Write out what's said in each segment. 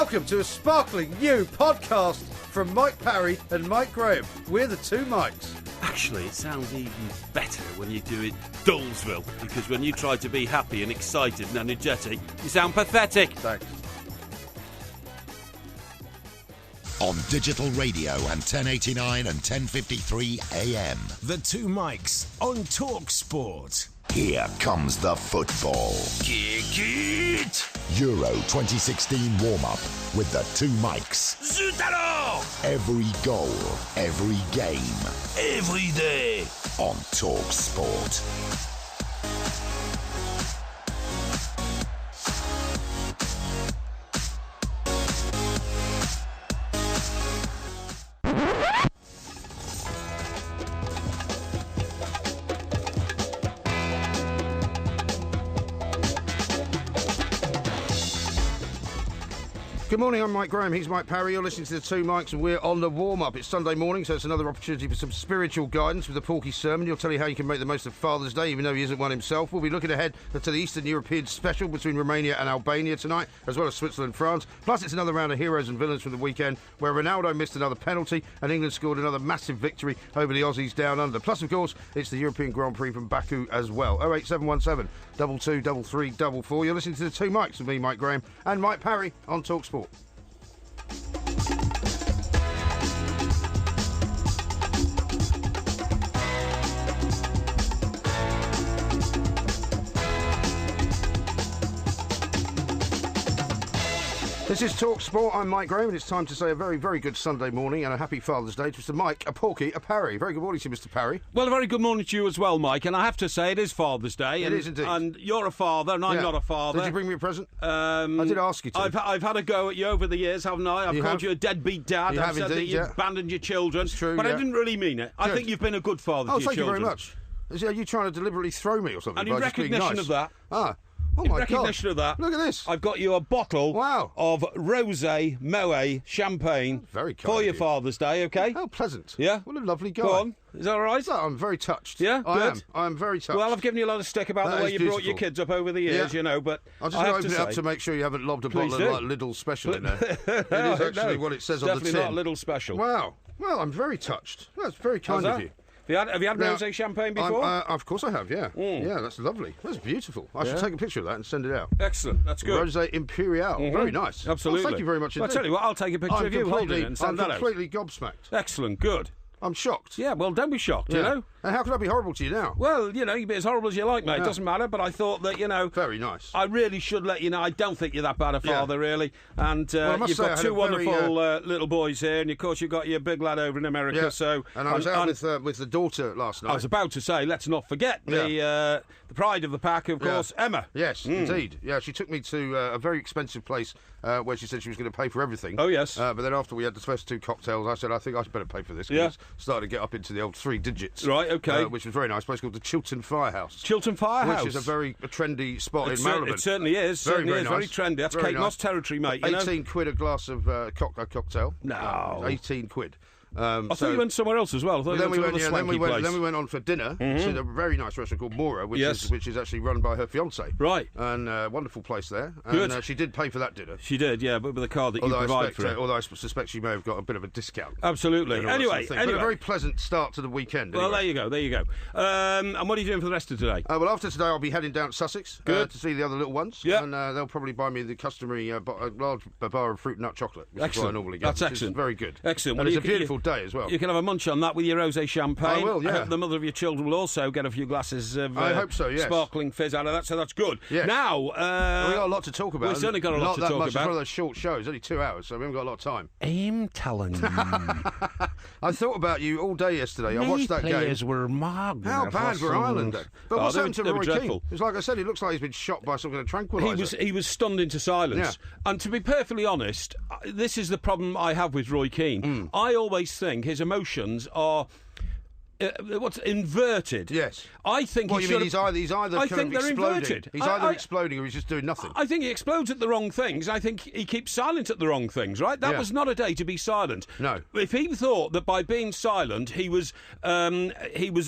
Welcome to a sparkling new podcast from Mike Parry and Mike Graham. We're the two Mikes. Actually, it sounds even better when you do it Dullsville, because when you try to be happy and excited and energetic, you sound pathetic. Thanks. On digital radio and 1089 and 1053 AM. The two Mikes on Talk Sport. Here comes the football. Kick it! Euro 2016 warm-up with the two Mikes. Zut alors! Every goal, every game. Every day. On Talk Sport. Good morning, I'm Mike Graham, he's Mike Parry, you're listening to the two Mikes and we're on the warm-up. It's Sunday morning, so it's another opportunity for some spiritual guidance with the Porky Sermon. He'll tell you how you can make the most of Father's Day, even though he isn't one himself. We'll be looking ahead to the Eastern European special between Romania and Albania tonight, as well as Switzerland and France. Plus, it's another round of heroes and villains from the weekend, where Ronaldo missed another penalty and England scored another massive victory over the Aussies down under. Plus, of course, it's the European Grand Prix from Baku as well. 08717 223344. You're listening to the two Mikes with me, Mike Graham, and Mike Parry on Talk Sport. This is Talk Sport. I'm Mike Graham, and it's time to say a very, very good Sunday morning and a happy Father's Day to Mr. Mike, a Porky, a Parry. Very good morning to you, Mr. Parry. Well, a very good morning to you as well, Mike. And I have to say, it is Father's Day. It is indeed. And you're a father, and I'm not a father. Did you bring me a present? I did ask you to. I've had a go at you over the years, haven't I? I've called you a deadbeat dad. I've said that you've abandoned your children. It's true, but I didn't really mean it. I think you've been a good father to your children. Oh, thank you very much. Are you trying to deliberately throw me or something? And in recognition of that... Oh, in my recognition God. of that, look at this. I've got you a bottle of Rosé Moet champagne very for your Father's Day, okay? How pleasant. Yeah? What a lovely guy. Go on. Is that all right? I'm very touched. Yeah? Good. I'm very touched. Well, I've given you a lot of stick about the way you brought your kids up over the years, you know, but I'll just open it up to make sure you haven't lobbed a bottle of like Lidl Special in there. It is actually what it says on the tin. Definitely not Lidl Special. Wow. Well, I'm very touched. That's very kind of you. Have you had rosé champagne before? Of course I have, yeah. Yeah, that's lovely. That's beautiful. I should take a picture of that and send it out. Excellent, that's good. Rosé Imperial. Very nice. Absolutely. Well, thank you very much indeed. I'll tell you what, I'll take a picture of you holding it and send that out. I'm completely gobsmacked. Excellent, good. I'm shocked. Yeah, well, don't be shocked, you know. And how can I be horrible to you now? Well, you know, you be as horrible as you like, mate. It doesn't matter, but I thought that, you know... Very nice. I really should let you know, I don't think you're that bad a father, really. And you've got two wonderful little boys here, and of course you've got your big lad over in America, so... And I was out with the daughter last night. I was about to say, let's not forget the pride of the pack, of course, Emma. Yes, indeed. Yeah, she took me to a very expensive place where she said she was going to pay for everything. Oh, yes. But then after we had the first two cocktails, I said, I think I better pay for this. Yeah. It started to get up into the old three digits. Right, okay. Which was very nice. A place called the Chiltern Firehouse. Chiltern Firehouse. Which is a very trendy spot in Marylebone. It certainly is. Very trendy. That's Kate Moss territory, mate. 18 quid a glass of cocktail. No. 18 quid. I thought you went somewhere else as well. Then we went on for dinner to a very nice restaurant called Mora, which is actually run by her fiancé. Right. And wonderful place there. Good. And she did pay for that dinner. She did, yeah, but with the card that you provide for her. Although I suspect she may have got a bit of a discount. Absolutely. Anyway. But a very pleasant start to the weekend. Well, there you go. And what are you doing for the rest of today? Well, after today, I'll be heading down to Sussex to see the other little ones. Yeah. And they'll probably buy me the customary large bar of fruit nut chocolate, which is what I normally get. That's excellent. Very good. Excellent. And it's a beautiful day as well. You can have a munch on that with your rosé champagne. I will, yeah. I hope the mother of your children will also get a few glasses of I hope so, yes. sparkling fizz out of that, so that's good. Yes. Now... we got a lot to talk about. We've certainly got a lot to talk about. It's one of those short shows, only 2 hours, so we haven't got a lot of time. I'm telling you. I thought about you all day yesterday. I watched that game. Players were marvelous. How bad were Ireland? But what's happened to Roy Keane? It's like I said, he looks like he's been shot by some kind of tranquiliser. He was stunned into silence. Yeah. And to be perfectly honest, this is the problem I have with Roy Keane. I always think his emotions are... what's inverted. Yes. I think. What, you mean he's either I think they're exploding. Inverted. He's either exploding or he's just doing nothing. I think he explodes at the wrong things. I think he keeps silent at the wrong things. Right? That was not a day to be silent. No. If he thought that by being silent he was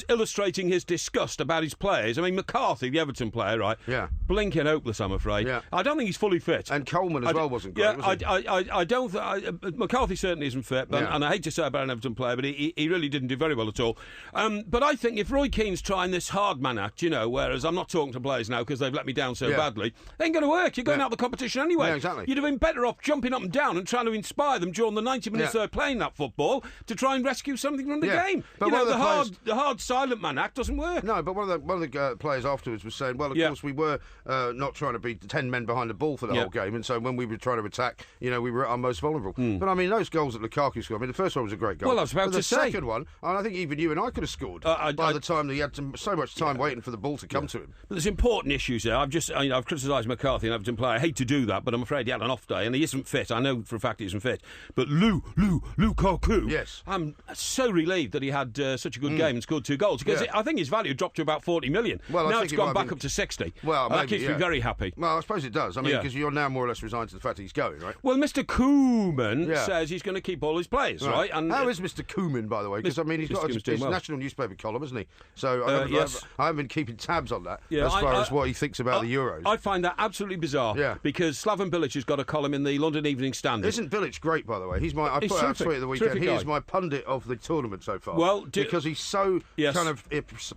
illustrating his disgust about his players. I mean, McCarthy, the Everton player, right? Yeah. Blinking hopeless, I'm afraid. Yeah. I don't think he's fully fit. And Coleman as well wasn't great. Yeah, was he? I don't. McCarthy certainly isn't fit, and I hate to say about an Everton player, but he really didn't do very well at all. But I think if Roy Keane's trying this hard man act, whereas I'm not talking to players now because they've let me down so badly, it ain't going to work. You're going out of the competition anyway. Yeah, exactly. You'd have been better off jumping up and down and trying to inspire them during the 90 minutes they're playing that football to try and rescue something from the game. But the hard silent man act doesn't work. No, but one of the players afterwards was saying, well, of course we were not trying to be 10 men behind the ball for the whole game, and so when we were trying to attack, we were at our most vulnerable. But I mean, those goals that Lukaku scored, the first one was a great goal. Well, I was about to say. The second one, and I think even you and I could have scored by the time that he had so much time waiting for the ball to come to him. But there's important issues there. I've criticised McCarthy, an Everton player. I hate to do that, but I'm afraid he had an off day, and he isn't fit. I know for a fact he isn't fit. But Lukaku, yes, I'm so relieved that he had such a good game and scored 2 goals, because I think his value dropped to about 40 million. Well, now it's gone back up to 60. Well, maybe, that keeps me very happy. Well, I suppose it does. I mean, because you're now more or less resigned to the fact that he's going, right? Well, Mr. Koeman says he's going to keep all his players, right? And how is Mr. Koeman, by the way? Because he's got his national newspaper column, hasn't he? So I haven't been keeping tabs on that as far as what he thinks about the Euros. I find that absolutely bizarre. Yeah. Because Slaven Bilic has got a column in the London Evening Standard. Isn't Bilic great, by the way? I put out a tweet at the weekend. He is my pundit of the tournament so far. Well, because he's so kind of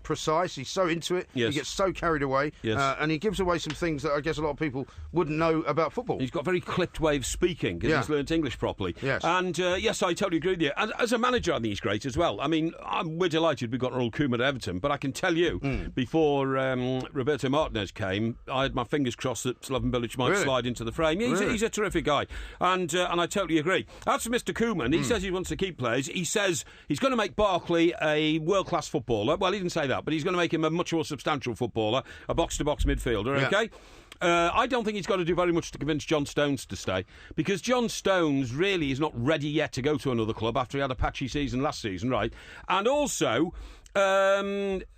precise. He's so into it. Yes. He gets so carried away, and he gives away some things that I guess a lot of people wouldn't know about football. He's got a very clipped way of speaking because he's learnt English properly. Yes. And yes, I totally agree with you. As a manager, I think he's great as well. I mean, we're delighted we've got Raul Koeman at Everton, but I can tell you, before Roberto Martinez came, I had my fingers crossed that Slaven Bilic might slide into the frame. Yeah, he's a terrific guy, and I totally agree. As for Mr. Koeman, he says he wants to keep players. He says he's going to make Barkley a world-class footballer. Well, he didn't say that, but he's going to make him a much more substantial footballer, a box-to-box midfielder, okay? I don't think he's got to do very much to convince John Stones to stay, because John Stones really is not ready yet to go to another club after he had a patchy season last season, right? And also,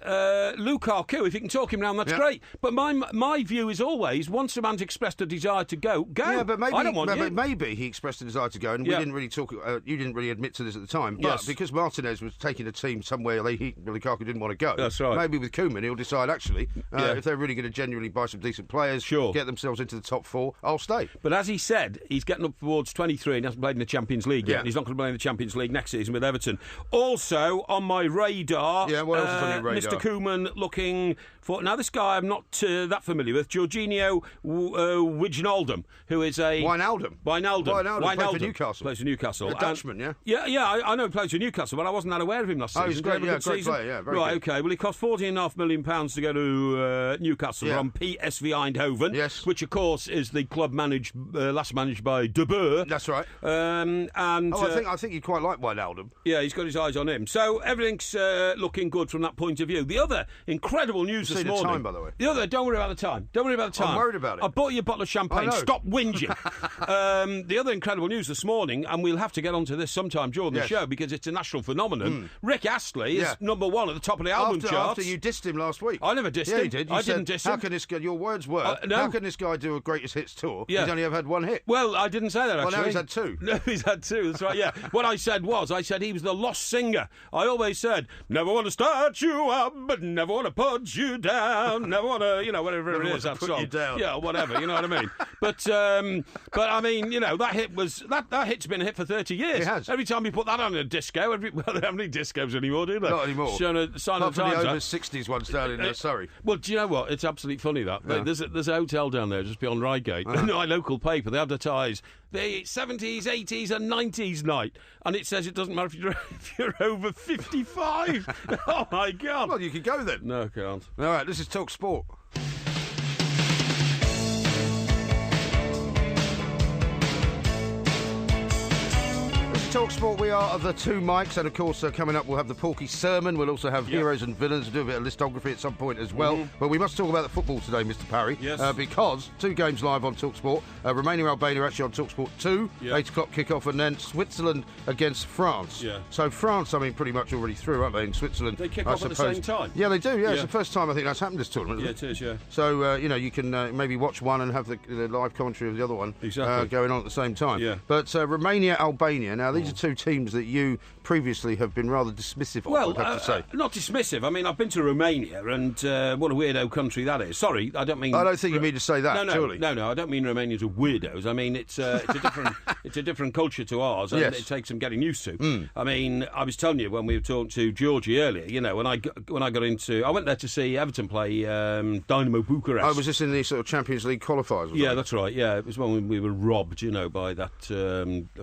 Lukaku, if you can talk him round, that's great. But my view is always, once a man's expressed a desire to go. Yeah, but maybe, I don't want you. Maybe he expressed a desire to go, and we didn't really talk. You didn't really admit to this at the time. But because Martinez was taking a team somewhere Lukaku didn't want to go. That's right. Maybe with Koeman, he'll decide actually if they're really going to genuinely buy some decent players, get themselves into the top 4, I'll stay. But as he said, he's getting up towards 23 and he hasn't played in the Champions League yet. And he's not going to play in the Champions League next season with Everton. Also on my radar. Yeah, what else is on your radar? Mr. Koeman looking for... Now, this guy I'm not that familiar with, Jorginho Wijnaldum, who is a... Wijnaldum plays for Newcastle. Plays for Newcastle. A Dutchman, Yeah, I know he plays for Newcastle, but I wasn't that aware of him last season. Oh, he's great, great player, very right, good. OK. Well, he cost £14.5 million to go to Newcastle from PSV Eindhoven, which, of course, is the club last managed by De Boer. That's right. I think you quite like Wijnaldum. Yeah, he's got his eyes on him. So everything's looking good from that point of view. The other incredible news this morning... the time, by the way. Don't worry about the time. Don't worry about the time. I'm worried about it. I bought you a bottle of champagne. Stop whinging. The other incredible news this morning, and we'll have to get onto this sometime during the show because it's a national phenomenon. Rick Astley is number 1 at the top of the album charts. After you dissed him last week. I never dissed him. Yeah, you did. I didn't diss him. How can this guy... Your words were, how can this guy do a greatest hits tour? He's only ever had 1 hit. Well, I didn't say that, actually. Well, now he's had 2. No, he's had 2. That's right, yeah. What I said he was the lost singer. I always said, never want to start you up, but never want to put you down. Never want to, whatever never it is, that put song. You down. Yeah, whatever, you know what I mean? But I mean, that hit was... That hit's been a hit for 30 years. It has. Every time you put that on a disco, they don't have any discos anymore, do they? Not anymore. Sign of the the over 60s ones down in Surrey. Well, do you know what? It's absolutely funny, that. Yeah. There's a hotel down there just beyond Reigate. My local paper, they advertise the 70s, 80s and 90s night. And it says it doesn't matter if you're over 55. Oh, my God. Well, you could go then. No, can't. All right, this is Talk Sport. TalkSport. We are the two mics, and of course, coming up, we'll have the Porky Sermon. We'll also have heroes and villains. We'll do a bit of listography at some point as well. But we must talk about the football today, Mr. Parry. Yes. Because two games live on TalkSport. Romania, Albania actually on TalkSport 2, 8 o'clock kickoff, and then Switzerland against France. Yeah. So France, I mean, pretty much already through, aren't they? In Switzerland, They kick I off at the suppose. same time? Yeah, they do. Yeah, it's Yeah. the first time I think that's happened this tournament. Yeah, Isn't it is, yeah. So, you can maybe watch one and have the live commentary of the other one going on at the same time. Yeah. But Romania, Albania, now these are two teams that you previously have been rather dismissive of, Well, I'd have to say. not dismissive. I mean, I've been to Romania, and what a weirdo country that is. Sorry, I don't mean... I don't think you mean to say that, surely. No, I don't mean Romanians are weirdos. I mean, it's a different it's a different culture to ours, and Yes. it takes some getting used to. I mean, I was telling you when we were talking to Georgie earlier, when I got into... I went there to see Everton play Dynamo Bucharest. Oh, was this in the sort of Champions League qualifiers? Yeah, that's right. Yeah, it was when we were robbed, by that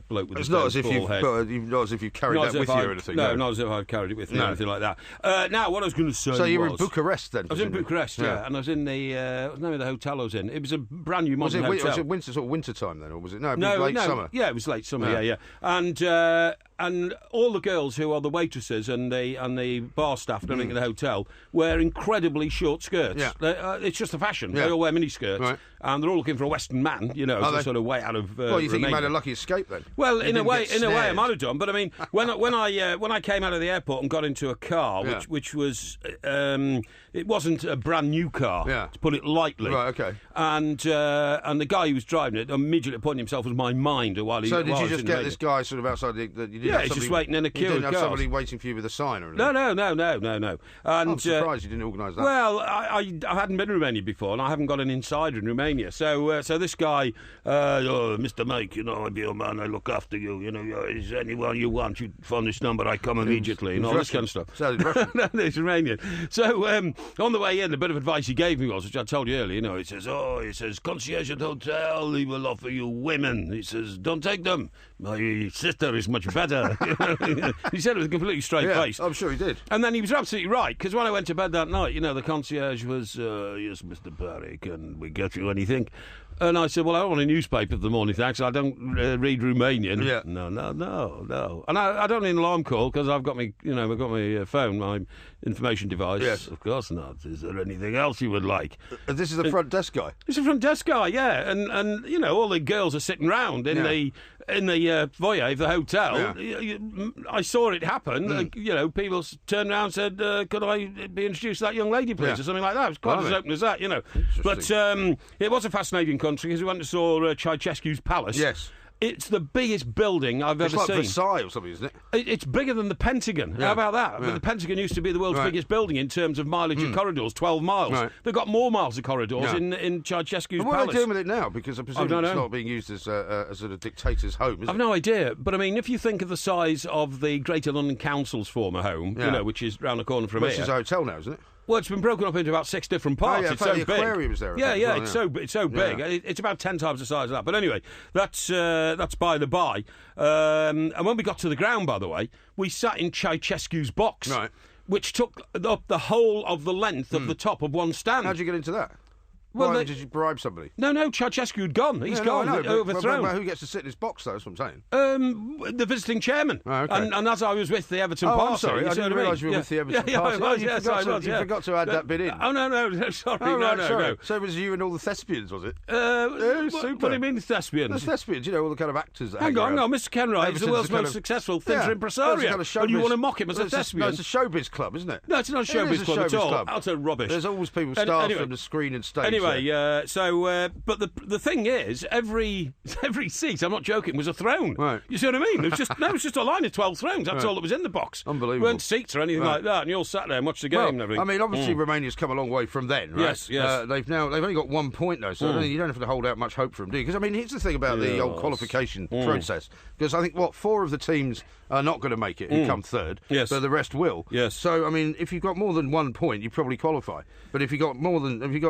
bloke with It's the not as if ball head. not as if you carried Not that as with if you I- or anything. No, not as if I carried it with me or No. anything like that. Now, what I was going to say So you were in was- Bucharest then? I was in presumably? Bucharest, yeah, and I was in the what's the name of the hotel I was in? It was a brand new Was modern it, hotel. was it winter, sort of winter time then, or was it? No, no, late summer. Yeah, it was late summer. Yeah. Yeah. And all the girls who are the waitresses and the bar staff and everything in the hotel wear incredibly short skirts. Yeah. It's just a fashion. Yeah. They all wear mini skirts, Right. and they're all looking for a Western man. Are they? Sort of way out of. Well, you think you Romania. made a lucky escape then? Well, You in a didn't way, get I snared. might have done. But I mean, when I came out of the airport and got into a car, Yeah. which was it wasn't a brand new car, Yeah. to put it lightly. Right, okay. And the guy who was driving it immediately appointed himself as my minder while he. So did while I you was just in get Romania. this guy sort of outside the... You didn't Yeah, have he's just somebody- waiting in a queue You didn't of have cars. somebody waiting for you with a sign or anything? No. And, I'm surprised you didn't organise that. Well, I hadn't been to Romania before, and I haven't got an insider in Romania. So this guy, Mr. Mike, I'm your man, I look after you. Is anyone you want, you phone this number, I come immediately, and all this kind of stuff. Sounded Russian. No, it's Romanian. So on the way in, the bit of advice he gave me was, which I told you earlier, he says, concierge at hotel, he will offer you women. He says, don't take them. My sister is much better. He said it with a completely straight face. I'm sure he did. And then he was absolutely right, because when I went to bed that night, the concierge was, yes, Mr. Parry, can we get you anything? And I said, well, I don't want a newspaper for the morning, thanks. I don't read Romanian. Yeah. No. And I don't need an alarm call, because I've got my phone, my information device. Yes. Of course not. Is there anything else you would like? This is the front desk guy. It's a front desk guy, yeah. And all the girls are sitting round in the foyer of the hotel. Yeah. I saw it happen. People turned around and said, could I be introduced to that young lady, please, Yeah. or something like that. It was quite as open as that, But it was a fascinating country, because we went and saw Ceausescu's palace. Yes. It's the biggest building I've It's ever like seen. Versailles or something, isn't it? It's bigger than the Pentagon. Yeah. How about that? I mean, Yeah. the Pentagon used to be the world's Right. biggest building in terms of mileage of corridors, 12 miles. Right. They've got more miles of corridors Yeah. in Ceausescu's And what are palace. they doing with it now? Because I presume don't it's know. not being used as a dictator's home, is I've it? no idea, but I mean, if you think of the size of the Greater London Council's former home, Yeah. which is round the corner from Which here. is a hotel now, isn't it? Well, it's been broken up into about 6 different parts. yeah, It's in fact, so the big. aquarium's there, I Yeah, think, yeah, as well, it's so big. Yeah. It's about 10 times the size of that. But anyway, that's by the by. And when we got to the ground, by the way, we sat in Ceausescu's box, Right. which took up the whole of the length of the top of one stand. How'd you get into that? Well, Why they- did you bribe somebody? No, Ceausescu had gone. He's Yeah, gone, no, I know, but- overthrown. But who gets to sit in his box, though? That's what I'm saying. The visiting chairman. Oh, okay. And as I was with the Everton Oh, party... I'm sorry. you I see didn't what realise you were Yeah. with the Everton yeah, party. Yeah, I was, you yes, forgot I to- was, you yeah. forgot to add that bit in. Oh, no, sorry. Oh, right, no. sorry. So it was you and all the thespians, was it? What super. do you mean thespians? The thespians, all the kind of actors that Hang on, around. Mr. Kenwright is the Everton's world's a kind most of- successful theatre Yeah, impresario. it's a kind of And you showbiz- want to mock him as a it's no, thespian? it's a showbiz club, isn't it? No, it's not a It showbiz is a club at showbiz all. club. Utter rubbish. There's always people starved anyway. from the screen and stage. Anyway, there. but the thing is, every seat, I'm not joking, was a throne. Right. You see what I mean? It was just a line of 12 thrones. That's all that was in the box. Unbelievable. There weren't seats or anything Right. like that, and you all sat there and watched the game and everything. I mean, obviously Romania's come a long way from then, right? Yes. They've only got 1 point though, so you don't have to hold out much hope for them, do you? Because I mean, here's the thing about the old qualification process. Because I think 4 of the teams are not going to make it who come third, Yes. but the rest will. Yes. So I mean, if you've got more than 1 point, you probably qualify. But if you got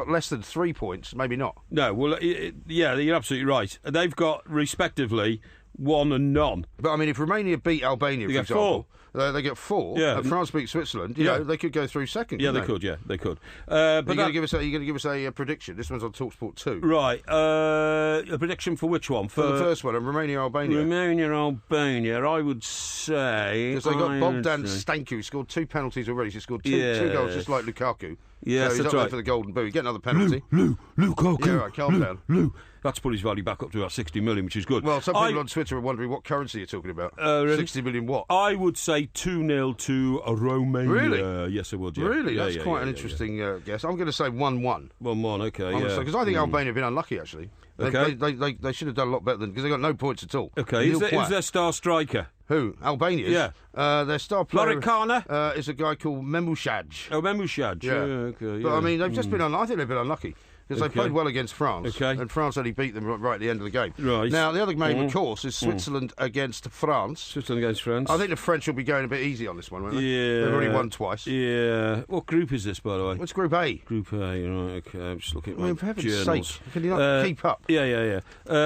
less than 3 points, maybe not. No, well, yeah, you're absolutely right. They've got, respectively, 1 and none. But I mean, if Romania beat Albania, for get example, they get 4. Yeah. And France beat Switzerland. You Yeah. know, they could go through second. Yeah, couldn't they could. Yeah, they could. But Are you going to give us a prediction? This one's on TalkSport 2. right. A prediction for which one? For the first one, Romania, Albania. Romania, Albania. I would say Because they got Bogdan Stanku, who scored 2 penalties already. He scored two Yes. goals, just like Lukaku. Yes, so he's that's up there right. for the golden boot. Get another penalty. Lukaku. Yeah, right, calm down. That's put his value back up to about 60 million, which is good. Well, some people on Twitter are wondering what currency you're talking about. Really? 60 million what? I would say 2-0 to Romania. Really? Yes, I would. Yeah. Really? Yeah, That's quite an interesting guess. I'm going to say 1-1. 1-1. Okay. Because I think Albania have been unlucky, actually. Okay. They should have done a lot better than... Because they got no points at all. Okay. Who's their star striker? Who? Albania's? Yeah. Their star player... Loricana? Is a guy called Memushaj. Oh, Memushaj. Yeah. Okay. But, Yeah. I mean, they've just been... I think they've been unlucky. Because they played well against France, and France only beat them right at the end of the game. Right. Now, the other game, of course, is Switzerland against France. Switzerland against France. I think the French will be going a bit easy on this one, won't they? Yeah. They've already won twice. Yeah. What group is this, by the way? What's Group A? Group A, right, okay. I'm just looking at my for heaven's journals. sake, can you not keep up? Yeah.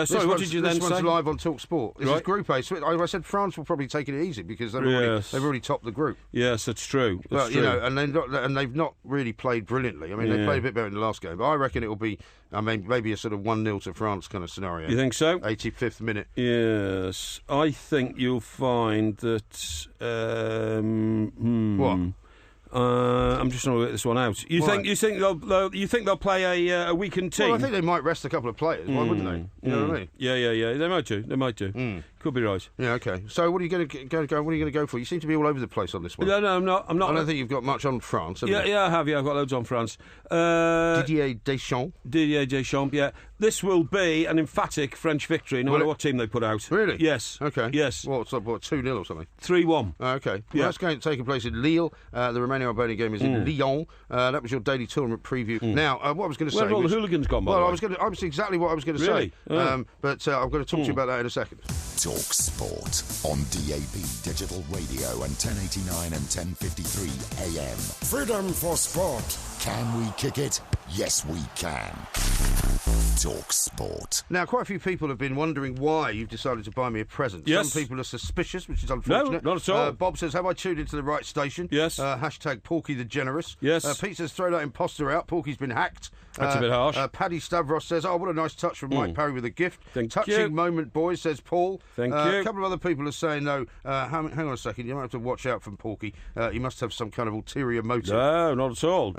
Sorry, what did you then say? This one's live on TalkSport. This is Right. Group A. I said France will probably take it easy because they've already topped the group. Yes, that's true. But, you know, and they've not really played brilliantly. I mean, they played a bit better in the last game, but I reckon it will be... I mean, maybe a sort of 1-0 to France kind of scenario. You think so? 85th minute. Yes. I think you'll find that... What? I'm just trying to work this one out. You think they'll play a weakened team? Well, I think they might rest a couple of players. Why wouldn't they? You know what I mean? Yeah. They might do. Could be right. Yeah. Okay. So, what are you going to go? What are you going to go for? You seem to be all over the place on this one. No, I'm not. I don't think you've got much on France. Yeah, I have. Yeah, I've got loads on France. Didier Deschamps. Yeah. This will be an emphatic French victory, no matter what team they put out. Really? Yes. Okay. Yes. What 2-0 or something? 3-1. Okay. Well, Yeah. that's going to take place in Lille. The Romania-Albania game is in Lyon. That was your daily tournament preview. Now, what I was going to say... Where have all the hooligans gone, by the way? I was exactly what I was going to Really? say. But I'm going to talk to you about that in a second. Talk Sport on DAB Digital Radio and 1089 and 1053 AM. Freedom for sport. Can we kick it? Yes, we can. Talk Sport. Now, quite a few people have been wondering why you've decided to buy me a present. Yes. Some people are suspicious, which is unfortunate. No, not at all. Bob says, have I tuned into the right station? Yes. Hashtag Porky the Generous. Yes. Pete says, throw that imposter out. Porky's been hacked. That's a bit harsh. Paddy Stavros says, oh, what a nice touch from Mike Parry with a gift. Touching you. moment, boys, says Paul. Thank you. A couple of other people are saying, no, hang on a second, you might have to watch out from Porky. He must have some kind of ulterior motive. No, not at all.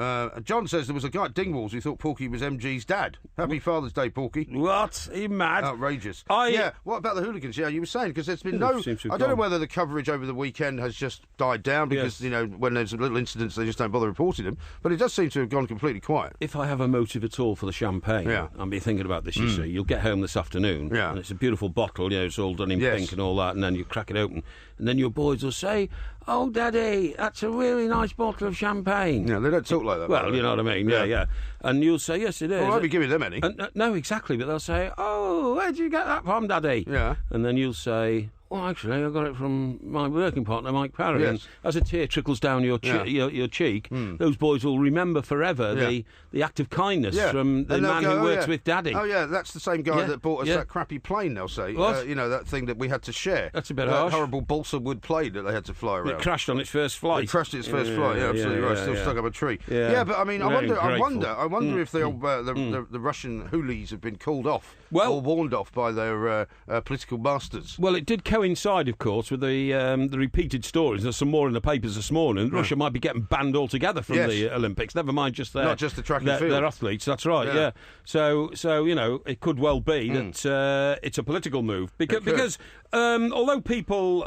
John says there was a guy at Dingwalls who thought Porky was MG's dad. Happy Father's Day, Porky. What? Are you mad? Outrageous. I- Yeah, what about the hooligans? Yeah, you were saying, because there's been seems to have I don't know gone. whether the coverage over the weekend has just died down because, Yes. you know, when there's little incidents, they just don't bother reporting them. But it does seem to have gone completely quiet. If I have a motive at all for the champagne, Yeah. I've been thinking about this, you see. You'll get home this afternoon, Yeah. and it's a beautiful bottle, you know, it's all done in Yes. pink and all that, and then you crack it open, and then your boys will say, oh, Daddy, that's a really nice bottle of champagne. Yeah, they don't talk like that. by the Well, way. you know what I mean, yeah. And you'll say, yes, it is. Well, I won't be giving them any. No, exactly, but they'll say, oh, where'd you get that from, Daddy? Yeah. And then you'll say, well, actually, I got it from my working partner, Mike Parry. Yes. And as a tear trickles down your cheek, those boys will remember forever the act of kindness from the And they'll man go, who "Oh, works yeah. with Daddy. Oh, yeah, that's the same guy Yeah, that bought us yeah. that crappy plane, they'll say. What? You know, that thing that we had to share. That's a bit that harsh. horrible balsa wood plane that they had to fly around. It crashed on its first flight. It crashed its first flight. Yeah, absolutely right. Still stuck up a tree. Yeah. But I mean, Very I ungrateful. wonder if the Russian hoolies have been called off Well- or warned off by their political masters. Well, it did coincide, of course, with the repeated stories. There's some more in the papers this morning. Russia might be getting banned altogether from Yes. the Olympics. Never mind just Not just the track and field. their athletes. That's right. Yeah. Yeah. So you know, it could well be that it's a political move because although people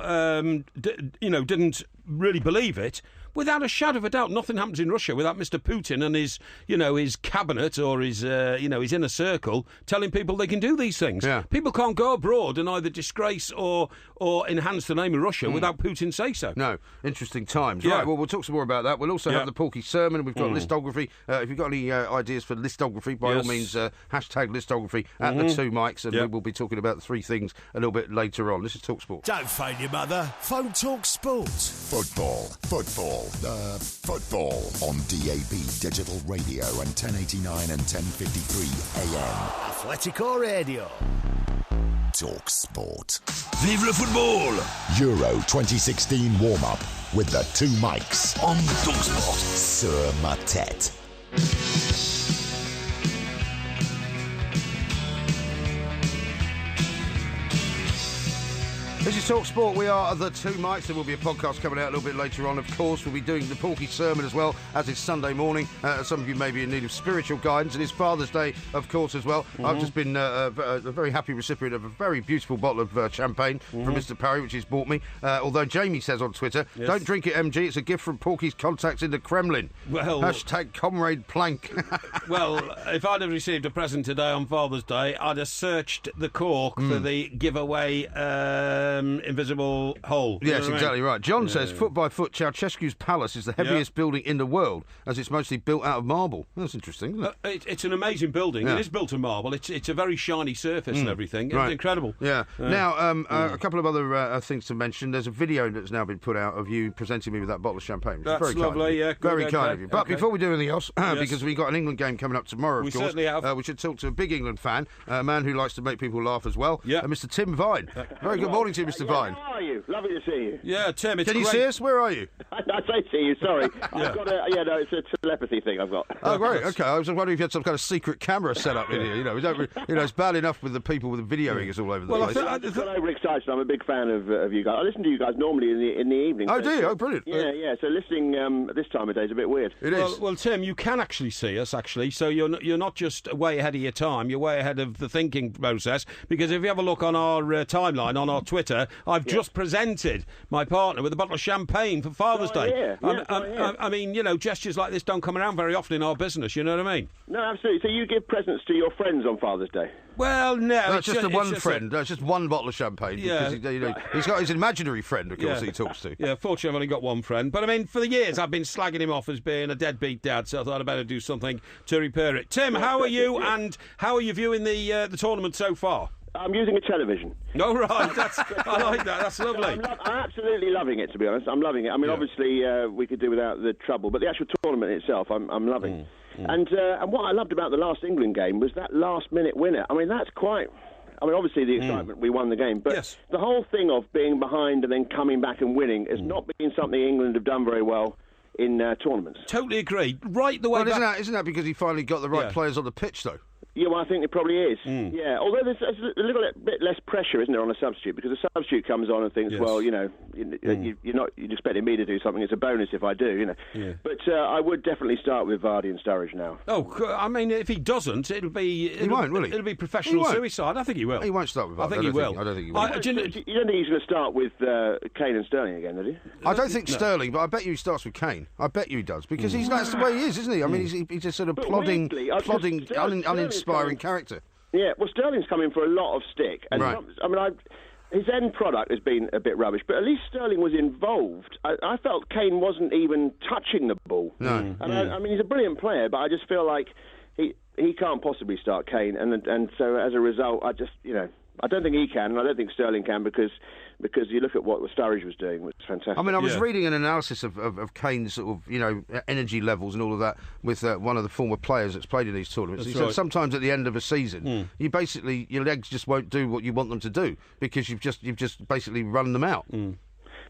didn't really believe it. Without a shadow of a doubt, nothing happens in Russia without Mr. Putin and his cabinet or his inner circle telling people they can do these things. Yeah. People can't go abroad and either disgrace or enhance the name of Russia without Putin say so. No, interesting times. Yeah. Right, well, we'll talk some more about that. We'll also Yeah. have the Porky Sermon. We've got listography. If you've got any ideas for listography, by all Yes. means, hashtag listography at the two mics, and Yeah. we will be talking about the three things a little bit later on. This is TalkSport. Don't phone your mother. Phone Talk Sport. Football on DAB Digital Radio and 1089 and 1053 AM. Atletico Radio. Talk Sport. Vive le football! Euro 2016 warm-up with the two mics On Talk Sport. sur ma tête. This is Talk Sport. We are the two mics. There will be a podcast coming out a little bit later on. Of course, we'll be doing the Porky Sermon as well, as it's Sunday morning. Some of you may be in need of spiritual guidance. It is Father's Day, of course, as well. I've just been a very happy recipient of a very beautiful bottle of champagne from Mr. Parry, which he's bought me. Although Jamie says on Twitter, don't drink it, MG. It's a gift from Porky's contacts in the Kremlin. Well, Hashtag Comrade Plank. well, if I'd have received a present today on Father's Day, I'd have searched the cork for the giveaway invisible hole. You know Yes, what I mean? exactly right. John says, foot by foot, Ceausescu's palace is the heaviest building in the world, as it's mostly built out of marble. That's interesting, isn't it? It's an amazing building. Yeah. It is built of marble. It's a very shiny surface and everything. It's Right. incredible. Yeah. Now, a couple of other things to mention. There's a video that's now been put out of you presenting me with that bottle of champagne. Which is That's very kind of lovely, you. yeah, good, Very okay, kind of you. But okay. before we do anything else, because we've got an England game coming up tomorrow, of We course. certainly have. We should talk to a big England fan, a man who likes to make people laugh as well, Yeah. Mr. Tim Vine. Very good morning to you, Mr. Vine. How are you? Lovely to see you. Yeah, Tim, it's Can you great. see us? Where are you? I say see you, sorry. I've got it's a telepathy thing I've got. Oh, great. Okay. I was wondering if you had some kind of secret camera set up in here. You know, we don't. It's bad enough with the people with the videoing us all over the Well, I place. think- I just got overexcited. I'm a big fan of you guys. I listen to you guys normally in the evening. Oh, so- do you? Oh, brilliant. Yeah. So listening at this time of day is a bit weird. It is. Well, Tim, you can actually see us, actually, so you're not just way ahead of your time, you're way ahead of the thinking process, because if you have a look on our timeline, on our Twitter, I've just presented my partner with a bottle of champagne for Father's Oh, Day. yeah. Yeah, yeah. I mean, you know, gestures like this don't come around very often in our business, you know what I mean? No, absolutely. So you give presents to your friends on Father's Day? Well, no. No, it's it's just the it's one just friend. No, it's just one bottle of champagne. Yeah. Because he's got his imaginary friend, of course, he talks to. Yeah, fortunately, I've only got one friend. But I mean, for the years, I've been slagging him off as being a deadbeat dad, so I thought I'd better do something to repair it. Tim, how are you, and how are you viewing the tournament so far? I'm using a television. No, right. I like that. That's lovely. I'm absolutely loving it, to be honest. I'm loving it. I mean, obviously, we could do without the trouble, but the actual tournament itself, I'm loving. And what I loved about the last England game was that last-minute winner. I mean, that's quite... I mean, obviously, the excitement, we won the game, but Yes. the whole thing of being behind and then coming back and winning has not been something England have done very well in tournaments. Totally agree. Right the way Well, back. isn't that because he finally got the right Yeah. players on the pitch, though? Yeah, well, I think it probably is. Yeah, although there's a little bit less pressure, isn't there, on a substitute? Because a substitute comes on and thinks, Yes. well, you know, you're expecting me to do something. It's a bonus if I do, you know. Yeah. But I would definitely start with Vardy and Sturridge now. Oh, I mean, if he doesn't, it'll be... He won't, will he? It'll be professional He won't. suicide. I think he will. He won't start with I Vardy. think he will. I don't think he will. Do you know- You don't think he's going to start with Kane and Sterling again, do you? I don't think Sterling, but I bet you he starts with Kane. I bet you he does, because that's the way he is, isn't he? I mean, he's just sort of But plodding, weirdly, I just- Sterling's uninspiring coming- character. Yeah, well, Sterling's coming for a lot of stick. And Right. I mean, his end product has been a bit rubbish, but at least Sterling was involved. I felt Kane wasn't even touching the ball. No. And I mean, he's a brilliant player, but I just feel like he can't possibly start Kane. And so as a result, I just, you know, I don't think he can, and I don't think Sterling can, because you look at what Sturridge was doing, which was fantastic. I mean, I was Yeah. reading an analysis of Kane's sort of, you know, energy levels and all of that with one of the former players that's played in these tournaments. That's He said right. sometimes at the end of a season, you basically, your legs just won't do what you want them to do because you've just basically run them out.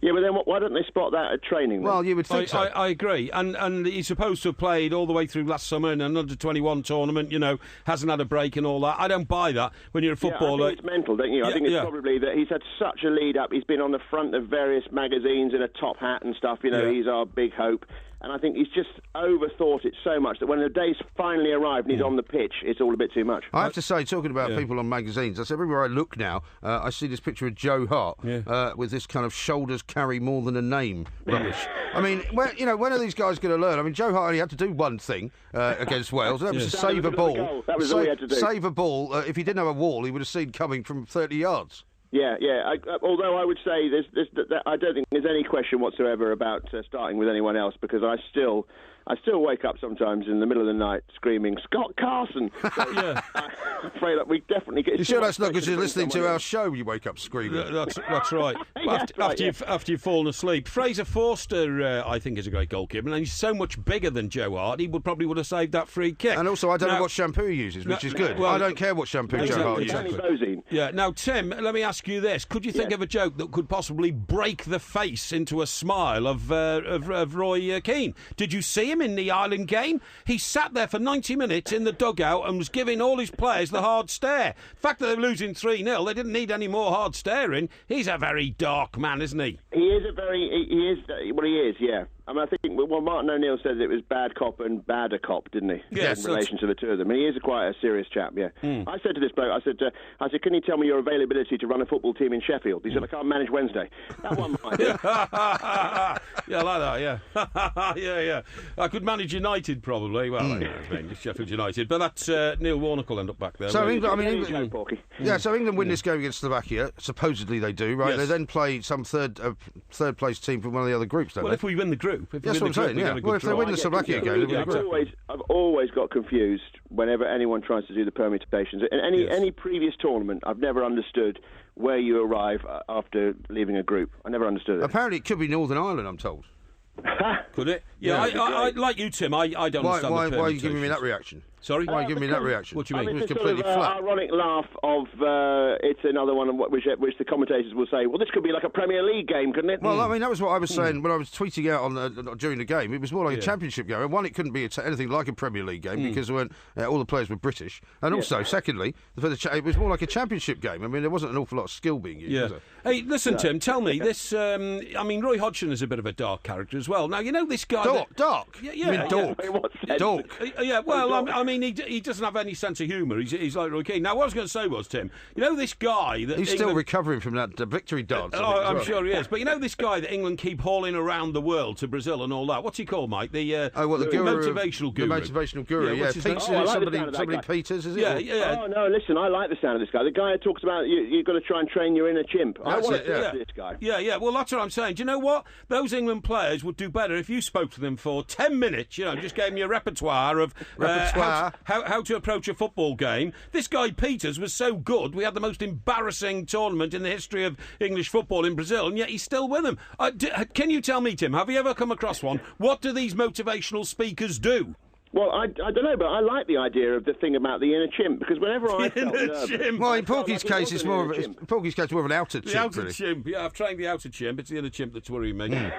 Yeah, but then why don't they spot that at training then? Well, you would think so. I agree, and he's supposed to have played all the way through last summer in an under-21 tournament. You know, hasn't had a break and all that. I don't buy that when you're a footballer. Yeah, I think it's mental, don't you? I Yeah, think it's yeah. probably that he's had such a lead up. He's been on the front of various magazines in a top hat and stuff. You know, Yeah. he's our big hope. And I think he's just overthought it so much that when the day's finally arrived and he's on the pitch, it's all a bit too much. I have to say, talking about Yeah. people on magazines, I said everywhere I look now, I see this picture of Joe Hart with this kind of shoulders carry more than a name rubbish. I mean, when are these guys going to learn? I mean, Joe Hart only had to do one thing against Wales, and that was to Stand save a and look at the ball. goal. That was all he had to do. Save a ball. If he didn't have a wall, he would have seen coming from 30 yards. Yeah. Although I would say I don't think there's any question whatsoever about starting with anyone else, because I still I still wake up sometimes in the middle of the night screaming, Scott Carson! Yeah. I'm afraid that we definitely get... You sure that's not because you're listening to our show you wake up screaming? That's right. After you've fallen asleep. Fraser Forster, I think, is a great goalkeeper, and he's so much bigger than Joe Hart, he would have saved that free kick. And also, I don't know what shampoo he uses, which is good. well, I don't care what shampoo Joe Hart uses. Yeah. Now, Tim, let me ask you this: could you think of a joke that could possibly break the face into a smile of Roy Keane? Did you see him in the Ireland game? He sat there for 90 minutes in the dugout and was giving all his players the hard stare. The fact that they're losing 3-0, they didn't need any more hard staring. He's a very dark man, isn't he? He is, yeah. I mean, I think Martin O'Neill said it was bad cop and badder cop, didn't he? Yes, in relation to the two of them. And he is quite a serious chap, yeah. I said to this bloke, I said, can you tell me your availability to run a football team in Sheffield? He said, I can't manage Wednesday. That one might be. Yeah, I like that, yeah. yeah. I could manage United, probably. Well, just Sheffield United. But that's Neil Warnock will end up back there. So England, England win this game against Slovakia. Supposedly they do, right? Yes. They then play some third place team from one of the other groups, don't they? Well, if we win the group. That's what I'm saying, yeah. Well, if they win the Slovakia game, they'll be great. I've always got confused whenever anyone tries to do the permutations. In any previous tournament, I've never understood where you arrive after leaving a group. I never understood it. Apparently it could be Northern Ireland, I'm told. Could it? Yeah, I like you, Tim. I don't understand the permutations. Why are you giving me that reaction? Sorry? Why are you giving me that reaction? What do you mean? I mean, It was it's completely sort of, flat. ironic laugh of it's another one which the commentators will say, well, this could be like a Premier League game, couldn't it? Well, I mean, that was what I was saying when I was tweeting out during the game. It was more like a championship game. And one, it couldn't be anything like a Premier League game because all the players were British. And also, secondly, it was more like a championship game. I mean, there wasn't an awful lot of skill being used. Yeah. Hey, listen, Tim, tell me this. I mean, Roy Hodgson is a bit of a dark character as well. Now, you know this guy. Dark? Yeah. You mean dork? Dork. Yeah, well, I mean, he doesn't have any sense of humour. He's like Roy Keane. Now, what I was going to say was, Tim, you know this guy that he's still recovering from that victory dance. I'm sure he is. But you know this guy that England keep hauling around the world to Brazil and all that. What's he called, Mike? The motivational guru. The motivational guru. Yeah, somebody Peters, is it? Yeah. Oh no, listen, I like the sound of this guy. The guy who talks about you've got to try and train your inner chimp. I want to talk to this guy. Yeah. Well, that's what I'm saying. Do you know what? Those England players would do better if you spoke to them for 10 minutes. You know, just gave them your repertoire of how to approach a football game. This guy Peters was so good. We had the most embarrassing tournament in the history of English football in Brazil, and yet he's still with them. Can you tell me, Tim? Have you ever come across one? What do these motivational speakers do? Well, I don't know, but I like the idea of the thing about the inner chimp because whenever I felt nervous, well, in Porky's case, it's more of an outer chimp. The outer really. chimp. Yeah, I've trained the outer chimp. It's the inner chimp that's worrying me.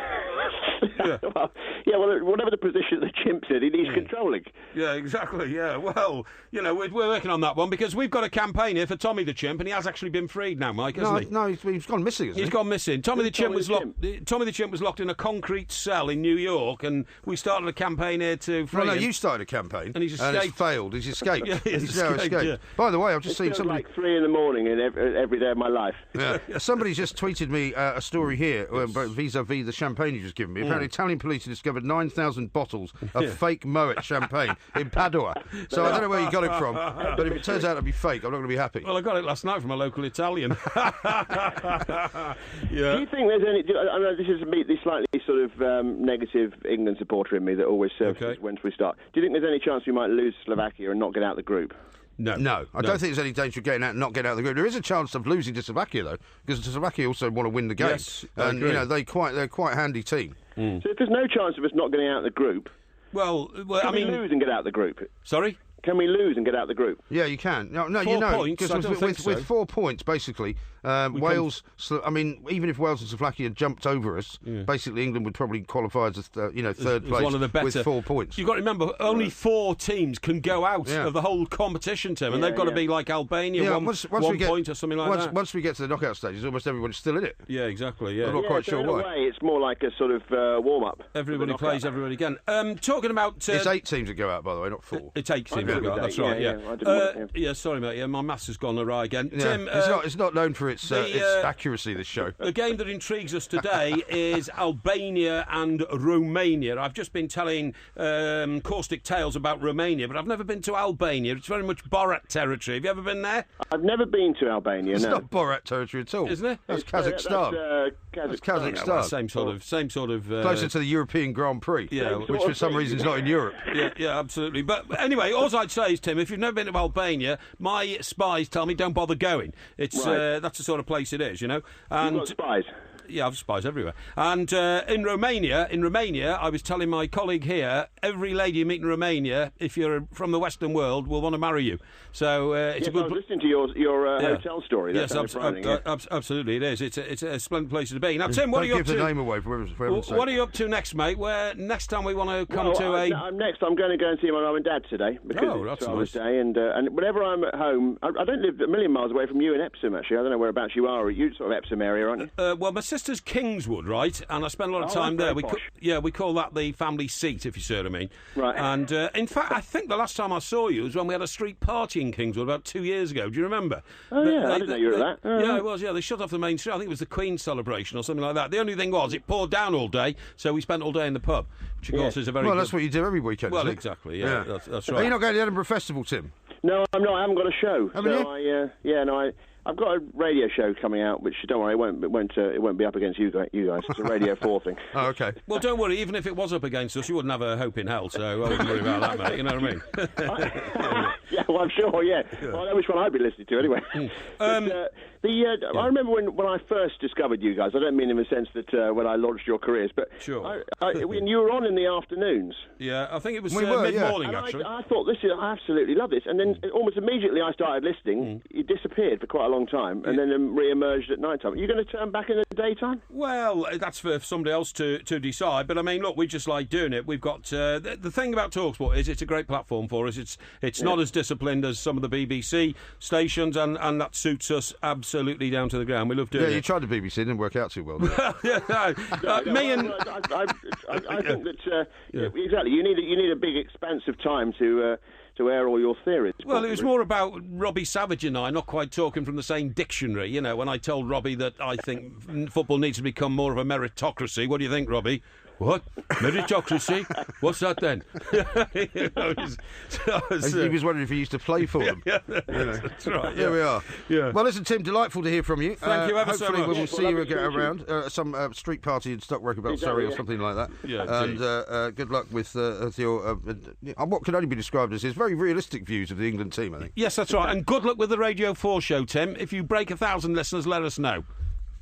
Well, whatever the position the chimp's in, he needs controlling. Yeah, exactly, yeah. Well, you know, we're working on that one because we've got a campaign here for Tommy the Chimp, and he has actually been freed now, Mike, hasn't he? No, he's gone missing, hasn't he? He's gone missing. Tommy the Chimp was locked in a concrete cell in New York, and we started a campaign here to free him. No, you started a campaign. And he's escaped. And it's failed. He's escaped. Yeah, he's now escaped. Yeah. By the way, I've just seen somebody... like 3 a.m. every day of my life. Yeah. Somebody's just tweeted me a story here vis-a-vis the champagne you just given me. Apparently, Italian police have discovered 9,000 bottles of fake Moet champagne in Padua. So I don't know where you got it from, but if it turns out to be fake, I'm not going to be happy. Well, I got it last night from a local Italian. Yeah. Do you think there's any... I know this is the slightly sort of negative England supporter in me that always surfaces once we start. Do you think there's any chance we might lose Slovakia and not get out of the group? No, I don't think there's any danger of getting out and not getting out of the group. There is a chance of losing to Slovakia, though, because Slovakia also want to win the game. Yes, and you know they're quite a handy team. So if there's no chance of us not getting out of the group, well, can we lose and get out of the group? Sorry? Can we lose and get out of the group? Yeah, you can. No, 4 you know, points, because with 4 points, basically, Wales. I mean, even if Wales and Slovakia jumped over us, basically England would probably qualify as third place one of the better, with 4 points. You've got to remember, only 4 teams can go out of the whole competition, Tim, and they've got to be like Albania, one point or something like that. Once we get to the knockout stages, almost everyone's still in it. Yeah, exactly. Yeah, I'm not quite sure in why. A way, it's more like a sort of warm-up. Everybody plays, everybody can. Talking about it's 8 teams that go out, by the way, not 4. It's 8 teams. cigar. That's right. Yeah, I didn't want it, yeah, sorry, mate. Yeah, my maths has gone awry again. Yeah. Tim, It's not known for its accuracy, this show. the game that intrigues us today is Albania and Romania. I've just been telling caustic tales about Romania, but I've never been to Albania. It's very much Borat territory. Have you ever been there? I've never been to Albania, It's no. not Borat territory at all. Isn't it? That's Kazakhstan. That's Kazakhstan. Well, same sort of. Closer to the European Grand Prix, Yeah, which for some reason is not in Europe. Yeah, absolutely. But anyway, all I'd say is, Tim, if you've never been to Albania, my spies tell me don't bother going. It's Right. that's the sort of place it is, you know. You've And got spies. yeah, I've spies everywhere. And in Romania, I was telling my colleague here, every lady you meet in Romania, if you're from the Western world, will want to marry you. So it's Yes, a good. I was listening to your hotel story. That Yes, sounded frightening, yeah. absolutely, it is. It's a splendid place to be. Now, Tim, what Don't are you up give the to? name away for everyone's sake. What are you up to next, mate? Where next time we want to come to a? I'm going to go and see my mum and dad today because that's it's Father's nice. Day, and whenever I'm at home, I don't live a million miles away from you in Epsom. Actually, I don't know whereabouts you are. You sort of Epsom area, aren't you? Well, my sister's Kingswood, right? And I spend a lot of Oh, time that's there. very posh. We call that the family seat, if you see what I mean. Right. And in fact, I think the last time I saw you was when we had a street party in Kingswood about 2 years ago. Do you remember? Oh, yeah, I didn't know you were at that. Oh, Yeah, right. it was. Yeah, they shut off the main street. I think it was the Queen's celebration or something like that. The only thing was, it poured down all day, so we spent all day in the pub, which of course is a very Well, good... that's what you do every weekend. Well, isn't it? exactly. Yeah, that's right. Are you not going to the Edinburgh Festival, Tim? No, I'm not. I haven't got a show. Haven't so you? I've got a radio show coming out, which don't worry, it won't be up against you guys. It's a Radio 4 thing. Oh, okay. Well, don't worry. Even if it was up against us, you wouldn't have a hope in hell. So I wouldn't worry about that, mate. You know what I mean? Yeah, well, I'm sure. Yeah, well, I know which one I'd be listening to anyway. I remember when I first discovered you guys. I don't mean in the sense that when I launched your careers, but Sure. when you were on in the afternoons. Yeah, I think it was We were, yeah. mid-morning, And actually. I thought I absolutely love this, and then almost immediately I started listening. You disappeared for quite a long time, and then re-emerged at night time. Are you going to turn back in the daytime? Well, that's for somebody else to decide. But I mean, look, we just like doing it. We've got the thing about TalkSport is it's a great platform for us. It's not as disciplined as some of the BBC stations, and that suits us absolutely down to the ground. We love doing Yeah, it. you tried the BBC, it didn't work out too well. Did it? Yeah, no. Me and I think that exactly. You need a big expanse of time to air all your theories. well, it was more about Robbie Savage and I not quite talking from the same dictionary. You know, when I told Robbie that I think football needs to become more of a meritocracy. What do you think, Robbie? What? Meritocracy? What's that then? You know, He was wondering if he used to play for them. That's right. Here we are. Yeah. Well, listen, Tim, delightful to hear from you. Thank you ever so hopefully much. we will Yeah, see well, you lovely again to meet around some street party in Stockbroke about Exactly, Surrey or yeah. something like that. Yeah, and good luck with your what can only be described as his very realistic views of the England team, I think. Yes, that's right. And good luck with the Radio 4 show, Tim. If you break 1,000 listeners, let us know.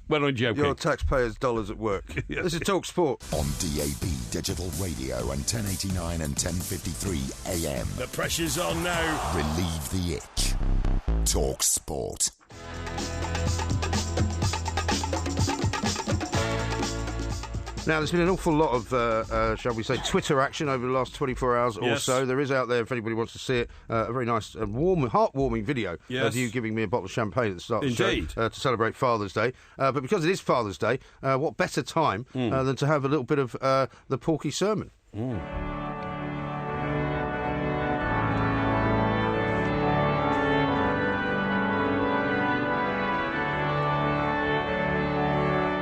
Well, I'm joking. Your taxpayers' dollars at work. This is Talk Sport. On DAB Digital Radio and 1089 and 1053 AM. The pressure's on now. Relieve the itch. Talk Sport. Now, there's been an awful lot of, shall we say, Twitter action over the last 24 hours or Yes. so. There is out there, if anybody wants to see it, a very nice, heartwarming video Yes. of you giving me a bottle of champagne at the start of Indeed. the show to celebrate Father's Day. But because it is Father's Day, what better time than to have a little bit of the Porky sermon?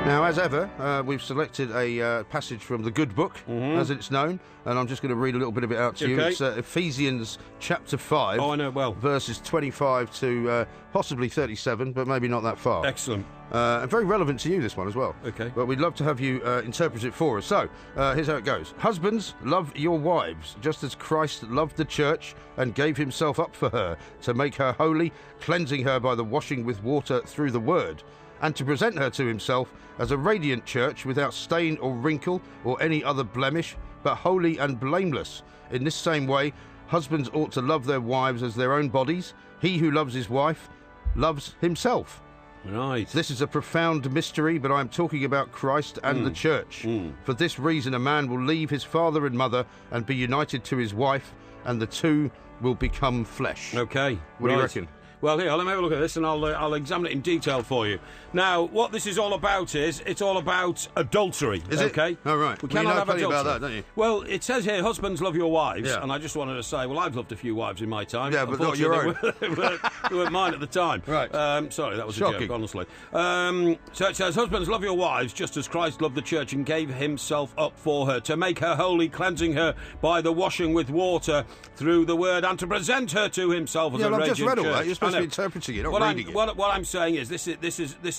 Now, as ever, we've selected a passage from the Good Book, as it's known, and I'm just going to read a little bit of it out to you. Okay. It's Ephesians chapter 5, Oh, I know it well. verses 25 to possibly 37, but maybe not that far. Excellent. And very relevant to you, this one as well. Okay. But we'd love to have you interpret it for us. So, here's how it goes. Husbands, love your wives, just as Christ loved the church and gave himself up for her, to make her holy, cleansing her by the washing with water through the word, and to present her to himself as a radiant church without stain or wrinkle or any other blemish, but holy and blameless. In this same way, husbands ought to love their wives as their own bodies. He who loves his wife loves himself. Right. This is a profound mystery, but I am talking about Christ and the church. For this reason, a man will leave his father and mother and be united to his wife, and the two will become flesh. Okay. What do you right. reckon? Well, here, let me have a look at this and I'll examine it in detail for you. Now, what this is all about is, it's all about adultery. Is it? Okay? Oh, right. We Well, you cannot know have plenty adultery. about that, don't you? Well, it says here, husbands love your wives. Yeah. And I just wanted to say, well, I've loved a few wives in my time. Yeah, but not your own. Unfortunately, they weren't mine at the time. Right. Sorry, that was a Shocking. joke, honestly. So it says, husbands love your wives just as Christ loved the church and gave himself up for her, to make her holy, cleansing her by the washing with water through the word, and to present her to himself as Yeah, a well, I've radiant just read all church. that. You're supposed I to be know. interpreting it, not What reading it. What I'm saying is, this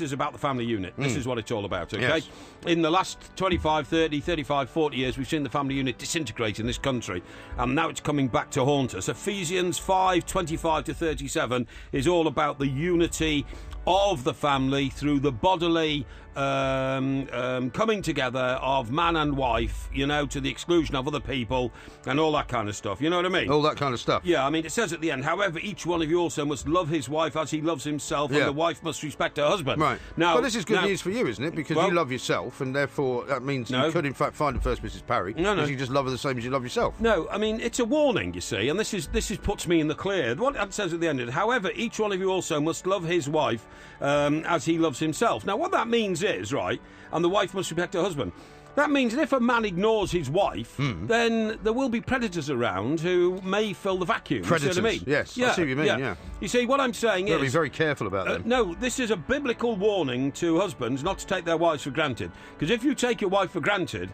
is about the family unit. This is what it's all about, okay? Yes. In the last 25, 30, 35, 40 years, we've seen the family unit disintegrate in this country, and now it's coming back to haunt us. Ephesians 5:25 to 37 is all about the unity of the family through the bodily coming together of man and wife, you know, to the exclusion of other people and all that kind of stuff. You know what I mean? All that kind of stuff. Yeah, I mean, it says at the end, however, each one of you also must love his wife as he loves himself, Yeah. and the wife must respect her husband. Right. Now, well, this is good news for you, isn't it? Because Well- you love yourself, and therefore that means No. you could, in fact, find a first Mrs. Parry. No. Because you just love her the same as you love yourself. No, I mean, it's a warning, you see, and this puts me in the clear. What it says at the end is, however, each one of you also must love his wife as he loves himself. Now, what that means is, right, and the wife must respect her husband. That means that if a man ignores his wife, then there will be predators around who may fill the vacuum. Predators, You see what I mean? yes, I see what you mean, yeah. You see, what I'm saying You've got to be is... very careful about them. No, this is a biblical warning to husbands not to take their wives for granted. Because if you take your wife for granted,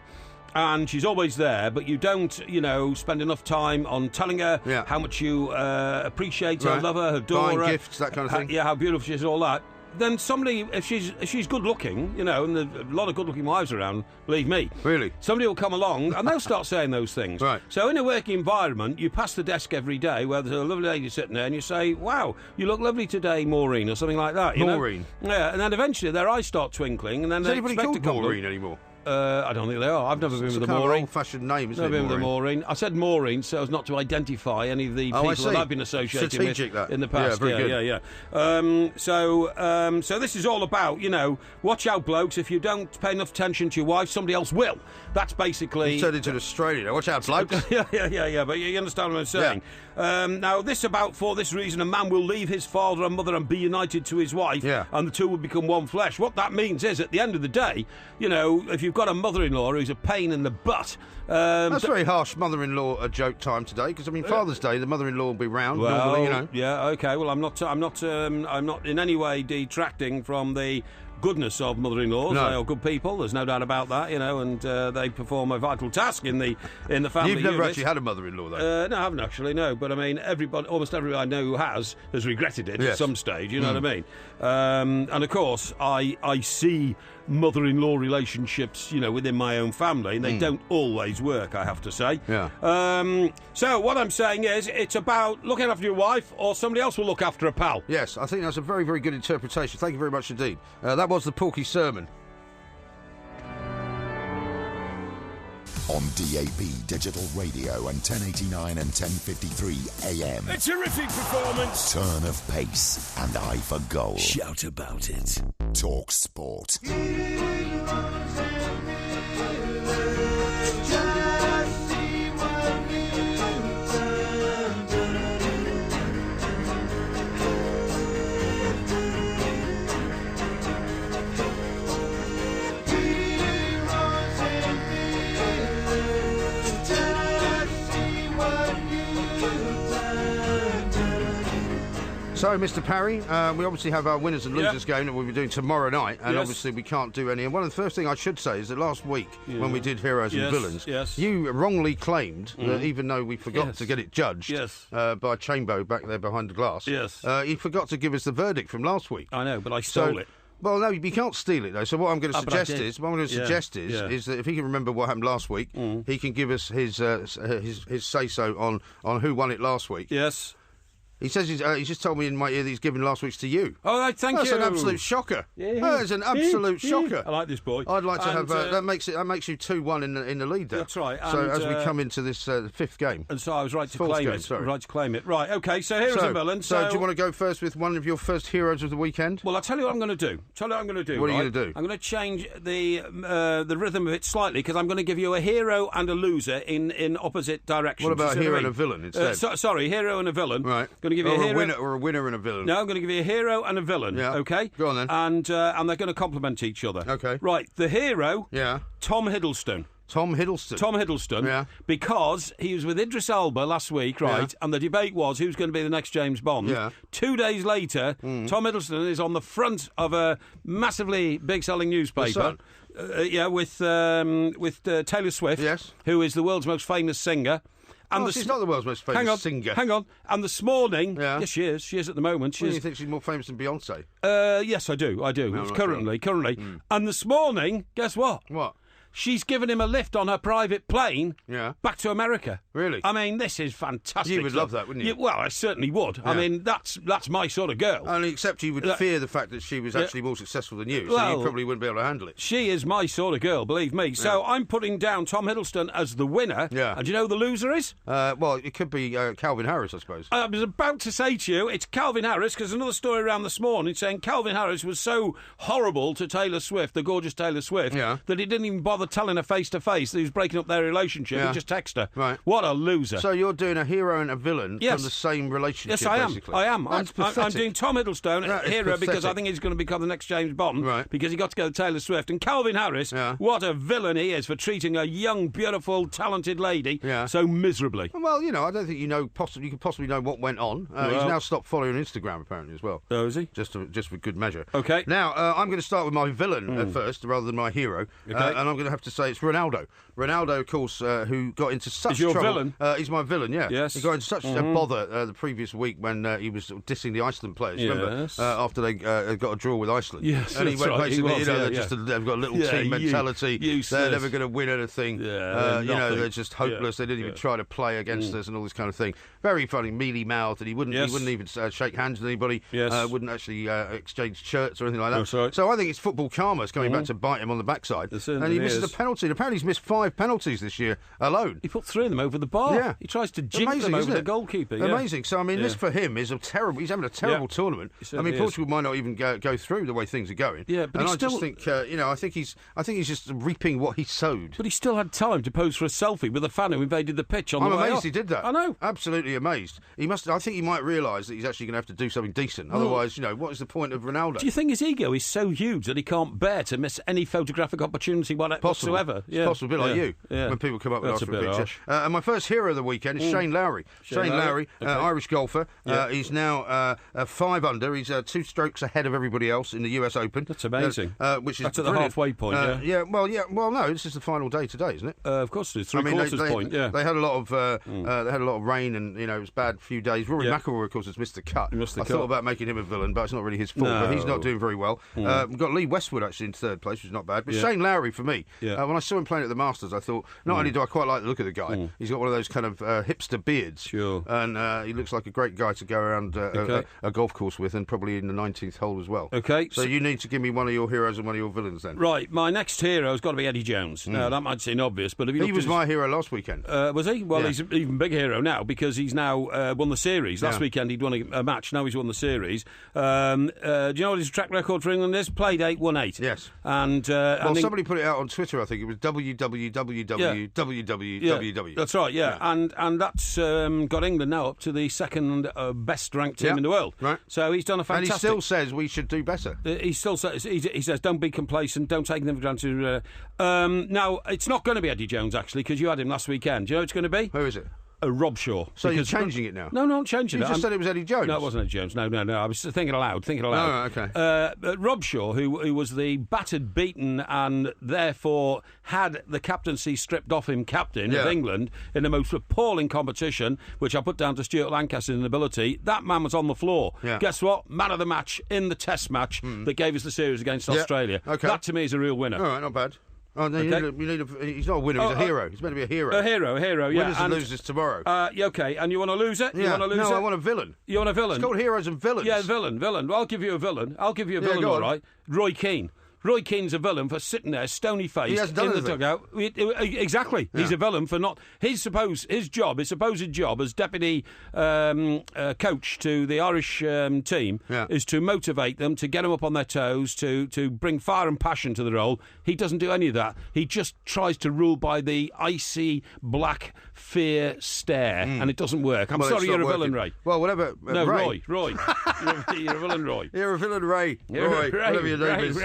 and she's always there, but you don't, you know, spend enough time on telling her Yeah. how much you appreciate her, Right. love her, adore Buying her, gifts, that kind of thing. yeah, how beautiful she is, all that. Then somebody, if she's good looking, you know, and there's a lot of good looking wives around, believe me. Really? Somebody will come along and they'll start saying those things. Right. So in a working environment, you pass the desk every day where there's a lovely lady sitting there and you say, wow, you look lovely today, Maureen, or something like that. You know? Maureen? Yeah, and then eventually their eyes start twinkling and then Is they anybody expect called a compliment. Maureen anymore? I don't think they are. I've never been It's with a a kind of Maureen. old-fashioned name, isn't Never it, been with a Maureen? Maureen. I said Maureen so as not to identify any of the Oh, I people that see. I've been associated Strategic, with that. in the Yeah, past. very good. Yeah. So this is all about, you know, watch out, blokes. If you don't pay enough attention to your wife, somebody else will. That's basically. Turned into Australia now. Watch out, blokes. Yeah. But you understand what I'm saying. Now, for this reason, a man will leave his father and mother and be united to his wife, Yeah. and the two will become one flesh. What that means is, at the end of the day, you know, if you've got a mother-in-law who's a pain in the butt, That's very harsh mother-in-law joke time today, because, I mean, Father's Day, the mother-in-law will be round, normally, you know. yeah, okay. Well, I'm not in any way detracting from the goodness of mother-in-laws. No. They are good people. There's no doubt about that, you know, and they perform a vital task in the family. You've never unit. actually had a mother-in-law, though. No, I haven't actually, no. But I mean, almost everybody I know who has regretted it Yes. at some stage. You know what I mean? And of course, I see mother-in-law relationships, you know, within my own family, and they don't always work, I have to say. Yeah. So what I'm saying is, it's about looking after your wife, or somebody else will look after a pal. Yes, I think that's a very, very good interpretation. Thank you very much indeed. That was the Porky Sermon. On DAB Digital Radio and 1089 and 1053 AM. A terrific performance. Turn of pace and eye for goal. Shout about it. Talk Sport. So, Mr. Parry, we obviously have our winners and losers Yeah. game that we'll be doing tomorrow night, and Yes. obviously we can't do any. And one of the first things I should say is that last week, when we did Heroes and Yes, Villains, yes. you wrongly claimed that even though we forgot Yes. to get it judged Yes. by Chambo back there behind the glass, Yes. he forgot to give us the verdict from last week. I know, but I stole it. Well, no, you can't steal it though. So what I'm going to But I suggest did. is, is that if he can remember what happened last week, he can give us his say so on who won it last week. Yes. He says he's just told me in my ear that he's given last week's to you. Oh, right, thank That's you. an absolute shocker. Yeah. That is an absolute shocker. I like this boy. I'd like to And, have that makes you 2-1 in the lead there. That's right, So and, as we come into this fifth game. And so I was right to Fourth claim game, it. sorry. Right to claim it. Right, okay, so here's a villain. So do you want to go first with one of your first heroes of the weekend? Well, I'll tell you what I'm going to do. What are you right? going to do? I'm going to change the rhythm of it slightly, because I'm going to give you a hero and a loser in opposite directions. What about You see hero I and mean? a villain instead? Sorry, hero and a villain. Right. Going to give you a hero. Or a winner and a villain. No, I'm going to give you a hero and a villain. Yeah. Okay? Go on then. And they're going to complement each other. Okay. Right, the hero, Yeah. Tom Hiddleston. Tom Hiddleston. Tom Hiddleston, Yeah. because he was with Idris Elba last week, right? Yeah. And the debate was who's going to be the next James Bond. Yeah. 2 days later, Tom Hiddleston is on the front of a massively big-selling newspaper. With Taylor Swift, Yes. who is the world's most famous singer. And She's not the world's most famous singer. Hang on. And this morning, Yeah. yes, she is. She is at the moment. Do you think she's more famous than Beyonce? Yes, I do. It's right, currently. And this morning, guess what? What? She's given him a lift on her private plane back to America. Really? I mean, this is fantastic. You would love that, wouldn't you? Well, I certainly would. I mean, that's my sort of girl. Only except you would fear the fact that she was actually more successful than you, so Well, you probably wouldn't be able to handle it. She is my sort of girl, believe me. So I'm putting down Tom Hiddleston as the winner. Yeah. And do you know who the loser is? Well, it could be Calvin Harris, I suppose. I was about to say to you, it's Calvin Harris, because another story around this morning saying Calvin Harris was so horrible to Taylor Swift, the gorgeous Taylor Swift, that he didn't even bother telling her face to face that he was breaking up their relationship. Yeah. He just texted her. Right. What a loser. So you're doing a hero and a villain Yes. from the same relationship, Yes, I am. basically. I am. That's I'm pathetic. doing Tom Hiddleston, That a is hero, because I pathetic. think he's going to become the next James Bond. Right. Because he got to go to Taylor Swift. And Calvin Harris, what a villain he is for treating a young, beautiful, talented lady so miserably. Well, you know, I don't think you could possibly know what went on. He's now stopped following Instagram, apparently, as well. Oh, is he? Just for good measure. Okay. Now, I'm going to start with my villain at first, rather than my hero. Okay. And I'm going to have to say it's Ronaldo. Ronaldo, of course, who got into such Is your trouble. villain? He's my villain, yeah. Yes. He got into such bother the previous week when he was dissing the Iceland players, remember? Yes. After they got a draw with Iceland. Yes, and he that's went right, he basically, was, they've got a little team mentality. useless. They're never going to win anything. Yeah, They're just hopeless. They didn't even try to play against us and all this kind of thing. Very funny, mealy-mouthed, and he wouldn't even shake hands with anybody. Yes. Wouldn't actually exchange shirts or anything like that. That's right. So I think it's football karma is coming back to bite him on the backside. And he misses a penalty. And apparently he's missed 5 penalties this year alone. He put 3 of them over the bar. Yeah. He tries to jink them over the goalkeeper. Yeah. Amazing. So, I mean, this for him is a terrible... He's having a terrible tournament. I mean, Portugal might not even go through the way things are going. Yeah, but just think, I think he's just reaping what he sowed. But he still had time to pose for a selfie with a fan who invaded the pitch on the way I'm amazed off. he did that. I know. Absolutely amazed. I think he might realise that he's actually going to have to do something decent. Otherwise, what is the point of Ronaldo? Do you think his ego is so huge that he can't bear to miss any photographic opportunity whatsoever? It's possible, a bit like you, when people come up with us for a picture. And my first hero of the weekend is Shane Lowry. Shane Lowry, Irish golfer. He's now 5 under. He's 2 strokes ahead of everybody else in the US Open. That's amazing. Which is That's at the halfway point, Well, no, this is the final day today, isn't it? Of course it is. Three-quarters point, yeah. They had a lot of rain and, it was a bad few days. Rory McIlroy, of course, has missed the cut. I thought about making him a villain, but it's not really his fault. No. But he's not doing very well. We've got Lee Westwood, actually, in 3rd place, which is not bad. But Shane Lowry, for me, when I saw him playing at the Masters, I thought, not only do I quite like the look of the guy, he's got one of those kind of hipster beards. Sure. And he looks like a great guy to go around a golf course with, and probably in the 19th hole as well. Okay. So you need to give me one of your heroes and one of your villains then. Right, my next hero has got to be Eddie Jones. Now, that might seem obvious, but if you He was my hero last weekend. Was he? Well, he's an even big hero now because he's now won the series. Last Yeah. weekend he'd won a match, now he's won the series. Do you know what his track record for England is? Played 8, won 8. Yes. And somebody put it out on Twitter, I think. It was www. That's right, yeah. And that's got England now up to the second best ranked team in the world. Right. So he's done a fantastic... And he still says we should do better. He still says, he says, don't be complacent, don't take them for granted. Now, it's not going to be Eddie Jones, actually, because you had him last weekend. Do you know who it's going to be? Who is it? Rob Shaw. So you're changing it now? No, I'm changing You it. just said it was Eddie Jones. No, it wasn't Eddie Jones. No. I was thinking aloud. Oh, okay. Rob Shaw, who was the battered, beaten, and therefore had the captaincy stripped off him captain of England in the most appalling competition, which I put down to Stuart Lancaster's inability. That man was on the floor. Yeah. Guess what? Man of the match in the Test match that gave us the series against Australia. Okay. That, to me, is a real winner. All right, not bad. Oh, no, Okay. he's not a winner, he's a hero. He's meant to be a hero. A hero, yeah. Winners and losers tomorrow. Okay, and you want to lose it? Yeah. You want to lose it? No, I want a villain. You want a villain? It's called heroes and villains. Yeah, villain. Well, I'll give you a villain. go All on. right. Roy Keane. Roy Keane's a villain for sitting there stony-faced He hasn't done in the anything. dugout. Exactly. Yeah. He's a villain for not... His supposed job as deputy coach to the Irish team Yeah. is to motivate them, to get them up on their toes, to bring fire and passion to the role. He doesn't do any of that. He just tries to rule by the icy, black fear stare, and it doesn't work. I'm Well, sorry, it's not you're a working. villain, Ray. Well, whatever. No, Ray. Roy. You're a villain, Roy. You're a villain, Ray. You're Roy, Ray, whatever your name is.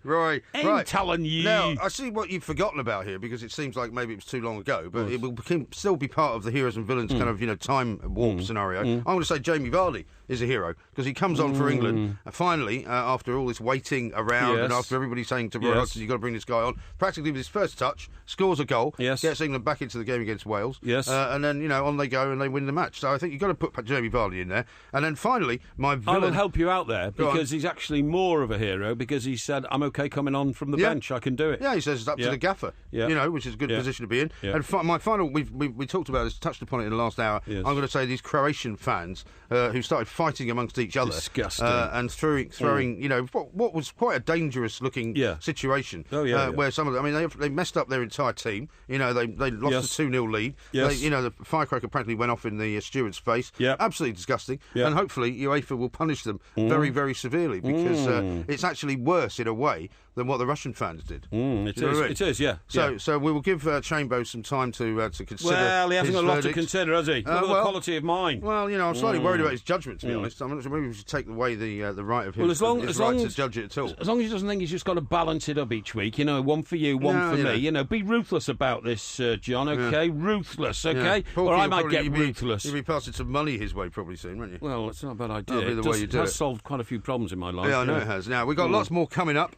Ray. Ain't Ain't telling you. Now, I see what you've forgotten about here, because it seems like maybe it was too long ago, but it will still be part of the heroes and villains kind of, time warp scenario. I'm going to say Jamie Vardy is a hero, because he comes on for England, finally, after all this waiting around, and Yes. after everybody saying to Roy Yes. Hodgson, you've got to bring this guy on, practically with his first touch, scores a goal, Yes. gets England back into the game against Wales, Yes. and then, on they go and they win the match. So I think you've got to put Jamie Vardy in there. And then finally, my villain... I will help you out there, Go on. because he's actually more of a hero, because he said, I'm okay coming on from the Yeah. bench, I can do it. Yeah, he says it's up to Yeah. the gaffer, Yeah. which is a good Yeah. position to be in. Yeah. And my final, we talked about this, touched upon it in the last hour. Yes. I'm going to say these Croatian fans who started fighting amongst each other. Disgusting. And throwing what was quite a dangerous looking Yeah. situation. Oh, yeah. Where some of them, they messed up their entire team. They lost Yes. a 2-0 lead. Yes. The firecracker practically went off in the steward's face. Yeah. Absolutely disgusting. Yeah. And hopefully UEFA will punish them very, very severely, because it's actually worse in a way than what the Russian fans did. It Do you know is, what I mean? it is, yeah. So we will give Chambo some time to consider. Well, he hasn't his got a lot to verdict. consider, has he? Look at the well- quality of mine. Well, I'm slightly worried about his judgment, to be honest. I'm not sure, maybe we should take away the right of him. Well, as long his as, right long to as, judge it at all. as long as he doesn't think he's just got to balance it up each week, one for you, one No, for you me. Be ruthless about this, John. Okay, ruthless. Okay, Paul or I Keane might probably- get you'll be- ruthless. You'll be passing some money his way probably soon, won't you? Well, it's not a bad idea. That'll be the way you do has it. solved quite a few problems in my life. Yeah, I know it has. Now, we've got lots more coming up.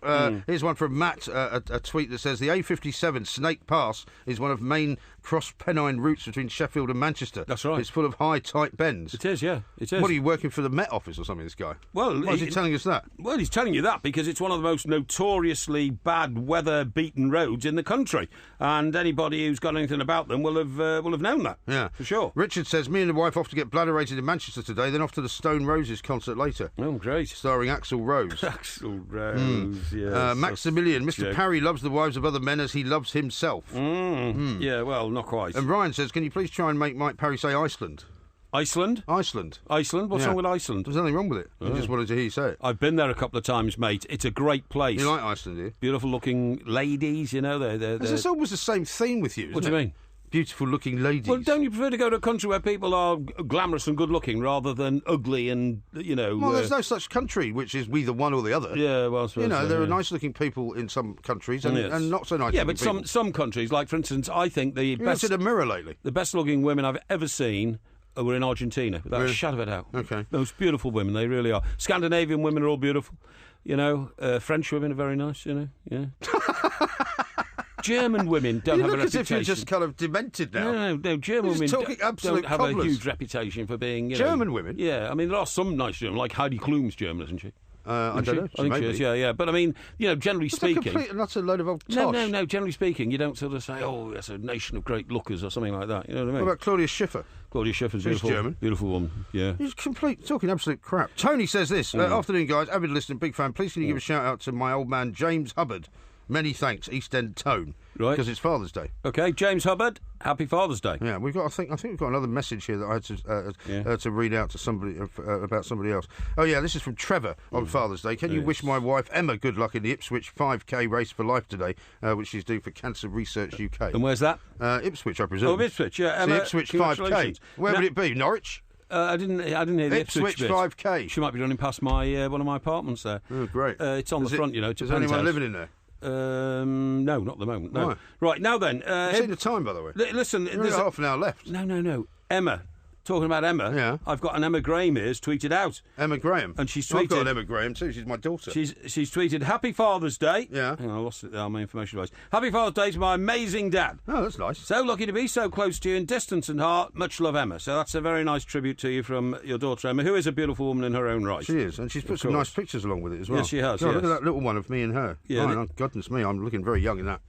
Here's one from Matt, a tweet that says, the A57 Snake Pass is one of main cross-Pennine routes between Sheffield and Manchester. That's right. It's full of high, tight bends. It is, yeah. It is. What, are you working for the Met Office or something, this guy? Well, Why is he telling us that? Well, he's telling you that because it's one of the most notoriously bad weather-beaten roads in the country, and anybody who's got anything about them will have known that. Yeah, for sure. Richard says, me and the wife off to get bladderated in Manchester today, then off to the Stone Roses concert later. Oh, great. Starring Axl Rose. Axl Rose, yes. Maximilian, Mr. joke. Parry loves the wives of other men as he loves himself. Yeah, well, not quite. And Ryan says, can you please try and make Mike Parry say Iceland? Iceland? Iceland. Iceland? What's Yeah. wrong with Iceland? There's nothing wrong with it. I just wanted to hear you say it. I've been there a couple of times, mate. It's a great place. You like Iceland, do you? Beautiful-looking ladies, they're... It's always the same theme with you, isn't What do you it? mean? Beautiful-looking ladies. Well, don't you prefer to go to a country where people are glamorous and good-looking rather than ugly and, Well, there's no such country which is we the one or the other. Yeah, well, I suppose so, there are yeah. nice-looking people in some countries and, Yes. and not so nice. Yeah, but people. some countries, like, for instance, I think the You looked at a mirror lately. best-looking women I've ever seen were in Argentina, without a shadow of a doubt. Okay. Most beautiful women, they really are. Scandinavian women are all beautiful. French women are very nice, yeah. German women don't You have look a as reputation. if you're just kind of demented now. No, German You're women just talking don't absolute have cobblers. a huge reputation for being, German women? Yeah, I mean, there are some nice German, like Heidi Klum's German, isn't she? I don't know. I think she is, yeah. But I mean, generally It's a speaking... complete and utter load of old tosh. No, generally speaking, you don't sort of say, oh, that's a nation of great lookers or something like that. You know what I mean? What about Claudia Schiffer? Claudia Schiffer's She's beautiful. German. Beautiful woman, yeah. He's talking absolute crap. Tony says this. Afternoon, guys. Avid listener, big fan. Please can you give a shout out to my old man, James Hubbard. Many thanks, East End Tone. Right. Because it's Father's Day. Okay, James Hubbard, happy Father's Day. Yeah, we've got. I think we've got another message here that I had to read out to somebody about somebody else. Oh yeah, this is from Trevor on Father's Day. Can you wish my wife Emma good luck in the Ipswich 5K race for life today, which she's doing for Cancer Research UK? And where's that? Ipswich, I presume. Oh, Ipswich, yeah. It's Emma, the Ipswich 5K. congratulations. Where would it be? Norwich. I didn't hear the Ipswich bit. 5K. She might be running past my one of my apartments there. Oh, great. It's on the front, It's a Is anyone penthouse. living in there? No, not at the moment. No. Right. Right now then. You've seen the time, by the way. Listen, You've only got half an hour left. No. Emma. Talking about Emma, Yeah. I've got an Emma Graham here's tweeted out. Emma Graham. And she's I've got tweeted- an Emma Graham too. She's my daughter. She's tweeted, Happy Father's Day. Yeah. Hang on, I lost it there on my information device. Happy Father's Day to my amazing dad. Oh, that's nice. So lucky to be so close to you in distance and heart. Much love, Emma. So that's a very nice tribute to you from your daughter, Emma, who is a beautiful woman in her own right. She is, and she's put Of some course. nice pictures along with it as well. Yes, she has, God, Look yes. at that little one of me and her. Yeah, Oh, goodness me, I'm looking very young in that.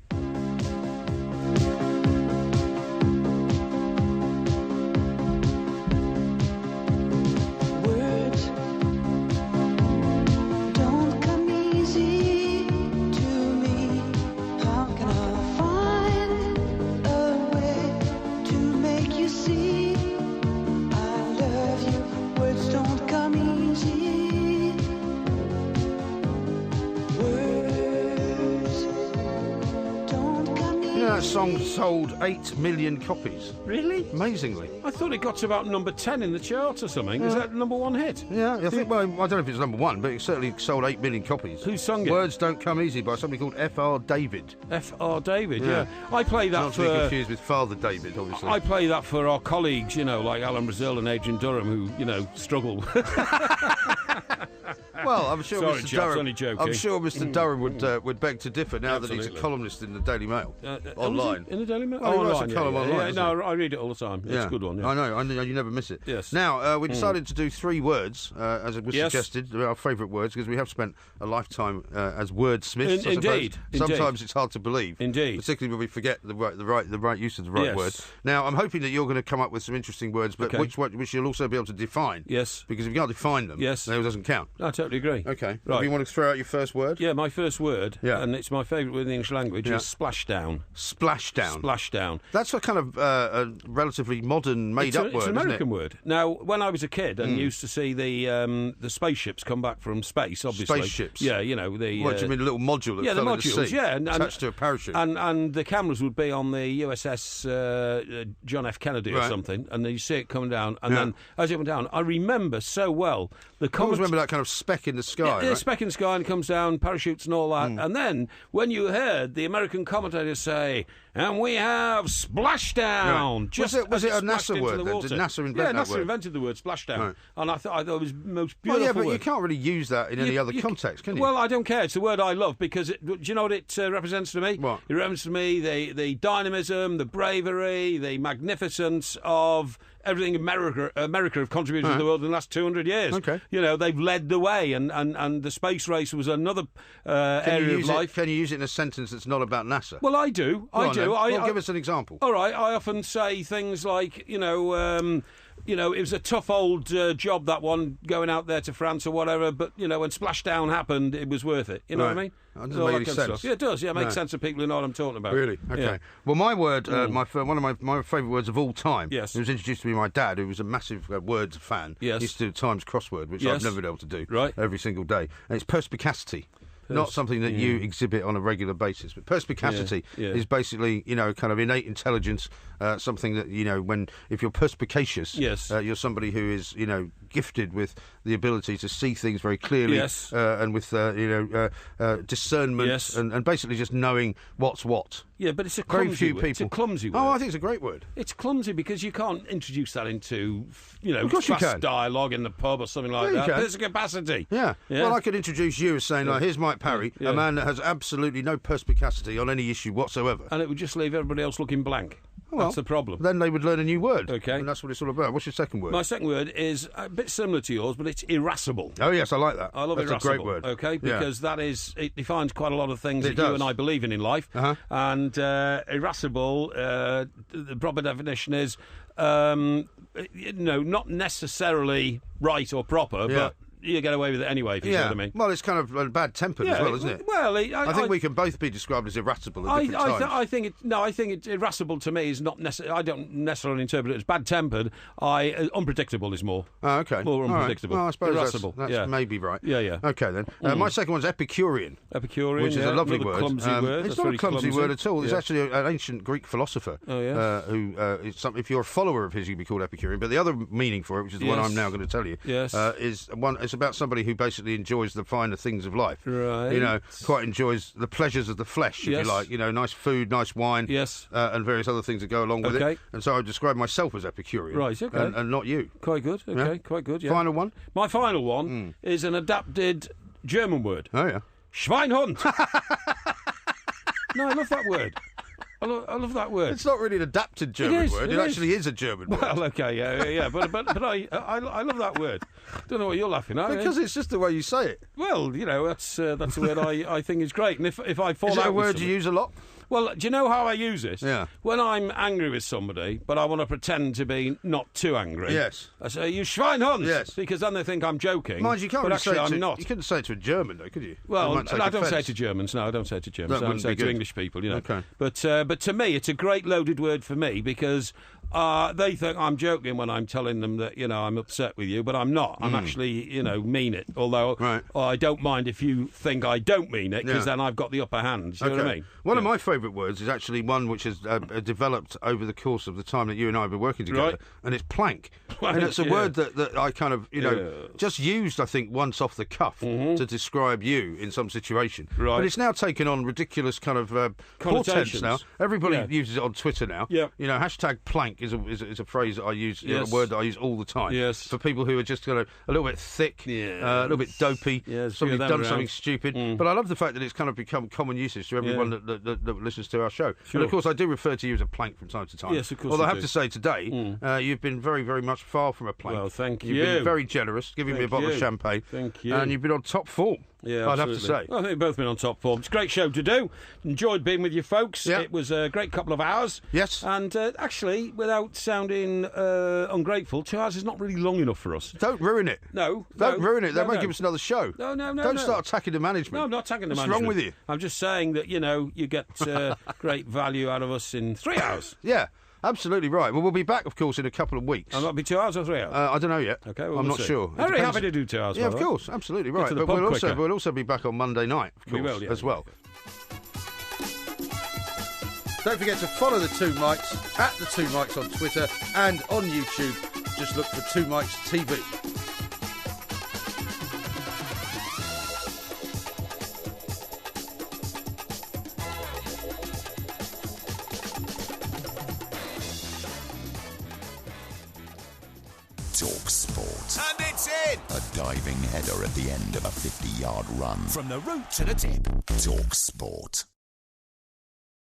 Words don't come easy. easy. I love you. Words don't come easy. Words don't come easy. You know, that song sold 8 million copies. Really? Amazingly. I thought it got to about number 10 in the charts or something. Is that number one hit? Yeah, I think, well, I don't know if it's number one, but it certainly sold 8 million copies. Who sung it? Words Don't Come Easy by somebody called F.R. David. F.R. David, yeah. I play that Not to be for... confused with Father David, obviously. I play that for our colleagues, you know, like Alan Brazil and Adrian Durham, who, you know, struggle. Well, I'm sure Sorry, Mr. chaps, Durham. only joking. I'm sure Mr. Durham would beg to differ now that he's a Absolutely. columnist in the Daily Mail online. In the Daily Mail? Well, he writes a online, column online, doesn't no, I read it all the time. It's a good one, yeah. I know, you never miss it. Yes. Now, we decided to do 3 words, as it was Yes. suggested, our favourite words, because we have spent a lifetime as wordsmiths, I suppose. Indeed. Sometimes it's hard to believe. Indeed. Particularly when we forget the right use of the right Yes. word. Now, I'm hoping that you're going to come up with some interesting words, but Okay. which you'll also be able to define. Yes. Because if you can't define them, Yes. then it doesn't count. I totally agree. Okay. Right. Do you want to throw out your first word? Yeah, my first word, Yeah. and it's my favourite word in the English language, Yeah. is splashdown. Splashdown. Splashdown. That's a kind of a relatively modern, made-up word, It's an American isn't it? word. Now, when I was a kid and used to see the spaceships come back from space, obviously. Spaceships? Yeah, you know, the... What do you mean, a little module that yeah, the fell into modules, sea, yeah. attached to a parachute? And the cameras would be on the USS John F. Kennedy or Right. something, and then you see it coming down, and Yeah. then as it went down, I remember so well the I always comment... remember that kind of speck in the sky, Yeah, right? the speck in the sky and comes down, parachutes and all that. And then when you heard the American commentators say, and we have splashdown. Right. Just Was it as a splashed NASA into word the then? water. Did NASA invent yeah, that NASA word? invented the word splashdown. Right. And I thought it was the most Well, beautiful yeah, but word. you can't really use that in any other context, can you? Well, I don't care. It's a word I love because do you know what it represents to me? What? It represents to me the dynamism, the bravery, the magnificence of everything America have contributed to the world in the last 200 years. Okay. You know, they've led the way, and the space race was another area of life. Can you use it in a sentence that's not about NASA? Well, I do. Go I on do. then. I Well, give us an example. All right. I often say things like, it was a tough old job, that one, going out there to France or whatever, but, when Splashdown happened, it was worth it. You know what I mean? That doesn't All make that any kind of sense. stuff. Yeah, it does. Yeah, it makes No. sense to people who know what I'm talking about. Really? Okay. Yeah. Well, my word, one of my favourite words of all time. Yes. It was introduced to me by my dad, who was a massive words fan. Yes. He used to do Times crossword, which Yes. I've never been able to do. Right. Every single day, and it's perspicacity. Not something that you exhibit on a regular basis, but perspicacity Yeah. is basically, kind of innate intelligence, something that, if you're perspicacious, Yes. you're somebody who is, gifted with the ability to see things very clearly, Yes. and with, discernment, Yes. and basically just knowing what's what. Yeah, but it's a Very clumsy few word. people. It's a clumsy word. Oh, I think it's a great word. It's clumsy because you can't introduce that into, Of course you fast can. dialogue in the pub or something like Yeah, you that. can. There's a capacity. Yeah. Yeah. Well, I could introduce you as saying, like, here's Mike Parry, Yeah. a man that has absolutely no perspicacity on any issue whatsoever. And it would just leave everybody else looking blank. Well, That's the problem. Then they would learn a new word. Okay. And that's what it's all about. What's your second word? My second word is a bit similar to yours, but it's irascible. Oh, yes, I like that. I love that's irascible. a great word. Okay, Yeah. because it defines quite a lot of things It that you does. and I believe in life. Uh-huh. And irascible, the proper definition is, not necessarily right or proper, Yeah. but you get away with it anyway, if you see what I mean. Well, it's kind of bad-tempered as well, isn't it? Well, I think we can both be described as irascible at different times. I think it's irascible to me is not necessarily. I don't necessarily interpret it as bad-tempered. Unpredictable is more. Oh, okay. More All right. unpredictable. Well, I suppose irascible. that's yeah. maybe right. Yeah, yeah. Okay, then. My second one's Epicurean. Epicurean, Which is yeah, a lovely another word. clumsy word. It's That's not a very clumsy word at all. It's Yeah. actually an ancient Greek philosopher. Oh, yeah? Who, if you're a follower of his, you'd be called Epicurean. But the other meaning for it, which is the one Yes. I'm now going to tell you, Yes. it's about somebody who basically enjoys the finer things of life. Right. Quite enjoys the pleasures of the flesh, if Yes. you like. Nice food, nice wine, Yes. and various other things that go along with Okay. it. And so I describe myself as Epicurean. Right, okay. And not you. Quite good. Okay, Yeah. quite good. Yeah. Final one? My final one is an adapted German word. Oh, yeah. Schweinhund. No, I love that word. I love that word. It's not really an adapted German is, word. it It is. actually is a German word. Well, okay, yeah. But I love that word. Don't know what you're laughing at. Because it's just the way you say it. Well, that's a word I think is great. And if I fall Is out it a with word you something- use a lot? Well, do you know how I use it? Yeah. When I'm angry with somebody, but I want to pretend to be not too angry. Yes. I say, "You Schweinhund!" Yes. Because then they think I'm joking. Mind you, you can't but really actually say it I'm to, not. You couldn't say it to a German, though, could you? Well, They might take I don't say it offence. to Germans. No, I don't say it to Germans. That I wouldn't say be it to good. English people, you know. Okay. But to me, it's a great loaded word for me because they think I'm joking when I'm telling them that, I'm upset with you, but I'm not. I'm actually, mean it. Although Right. I don't mind if you think I don't mean it, because Yeah. then I've got the upper hand. Do you know what I mean? One of my favourite words is actually one which has developed over the course of the time that you and I have been working together, Right. and it's plank. Plank, And it's a yeah. word that I kind of, just used, I think, once off the cuff to describe you in some situation. Right. But it's now taken on ridiculous kind of portents Connotations. now. Everybody Yeah. uses it on Twitter now. Yeah. Hashtag plank is a phrase that I use, Yes. a word that I use all the time. Yes. For people who are just kind of a little bit thick, Yes. a little bit dopey, Yes, a few somebody's of them done around. something stupid. But I love the fact that it's kind of become common usage to everyone that listens to our show. Sure. And of course, I do refer to you as a plank from time to time. Yes, of course Although you I have do. to say today, you've been very, very much far from a plank. Well, thank You've you. been very generous, giving me a Thank bottle of you. champagne. Thank you. And you've been on top form. Yeah, I'd have to absolutely. say. Well, I think we've both been on top form. It's a great show to do. Enjoyed being with you folks. Yeah. It was a great couple of hours. Yes. And actually, without sounding ungrateful, 2 hours is not really long enough for us. Don't ruin it. No. Don't no, ruin it. They no, might no. give us another show. No. Don't start attacking the management. No, I'm not attacking the What's management. wrong with you? I'm just saying that, you get great value out of us in 3 hours. Yeah, absolutely right. Well, we'll be back, of course, in a couple of weeks. And that'll be 2 hours or 3 hours. I don't know yet. Okay, well, I'm we'll not see. sure. It I'm very depends- happy to do 2 hours. Yeah, by of the way. course, absolutely Get right. to the But pub quicker. we'll also be back on Monday night, of We course, will, yeah. as well. Don't forget to follow the Two Mics at the Two Mics on Twitter and on YouTube. Just look for Two Mics TV. Talk Sport. And it's in! A diving header at the end of a 50-yard run. From the root to the tip. Talk Sport.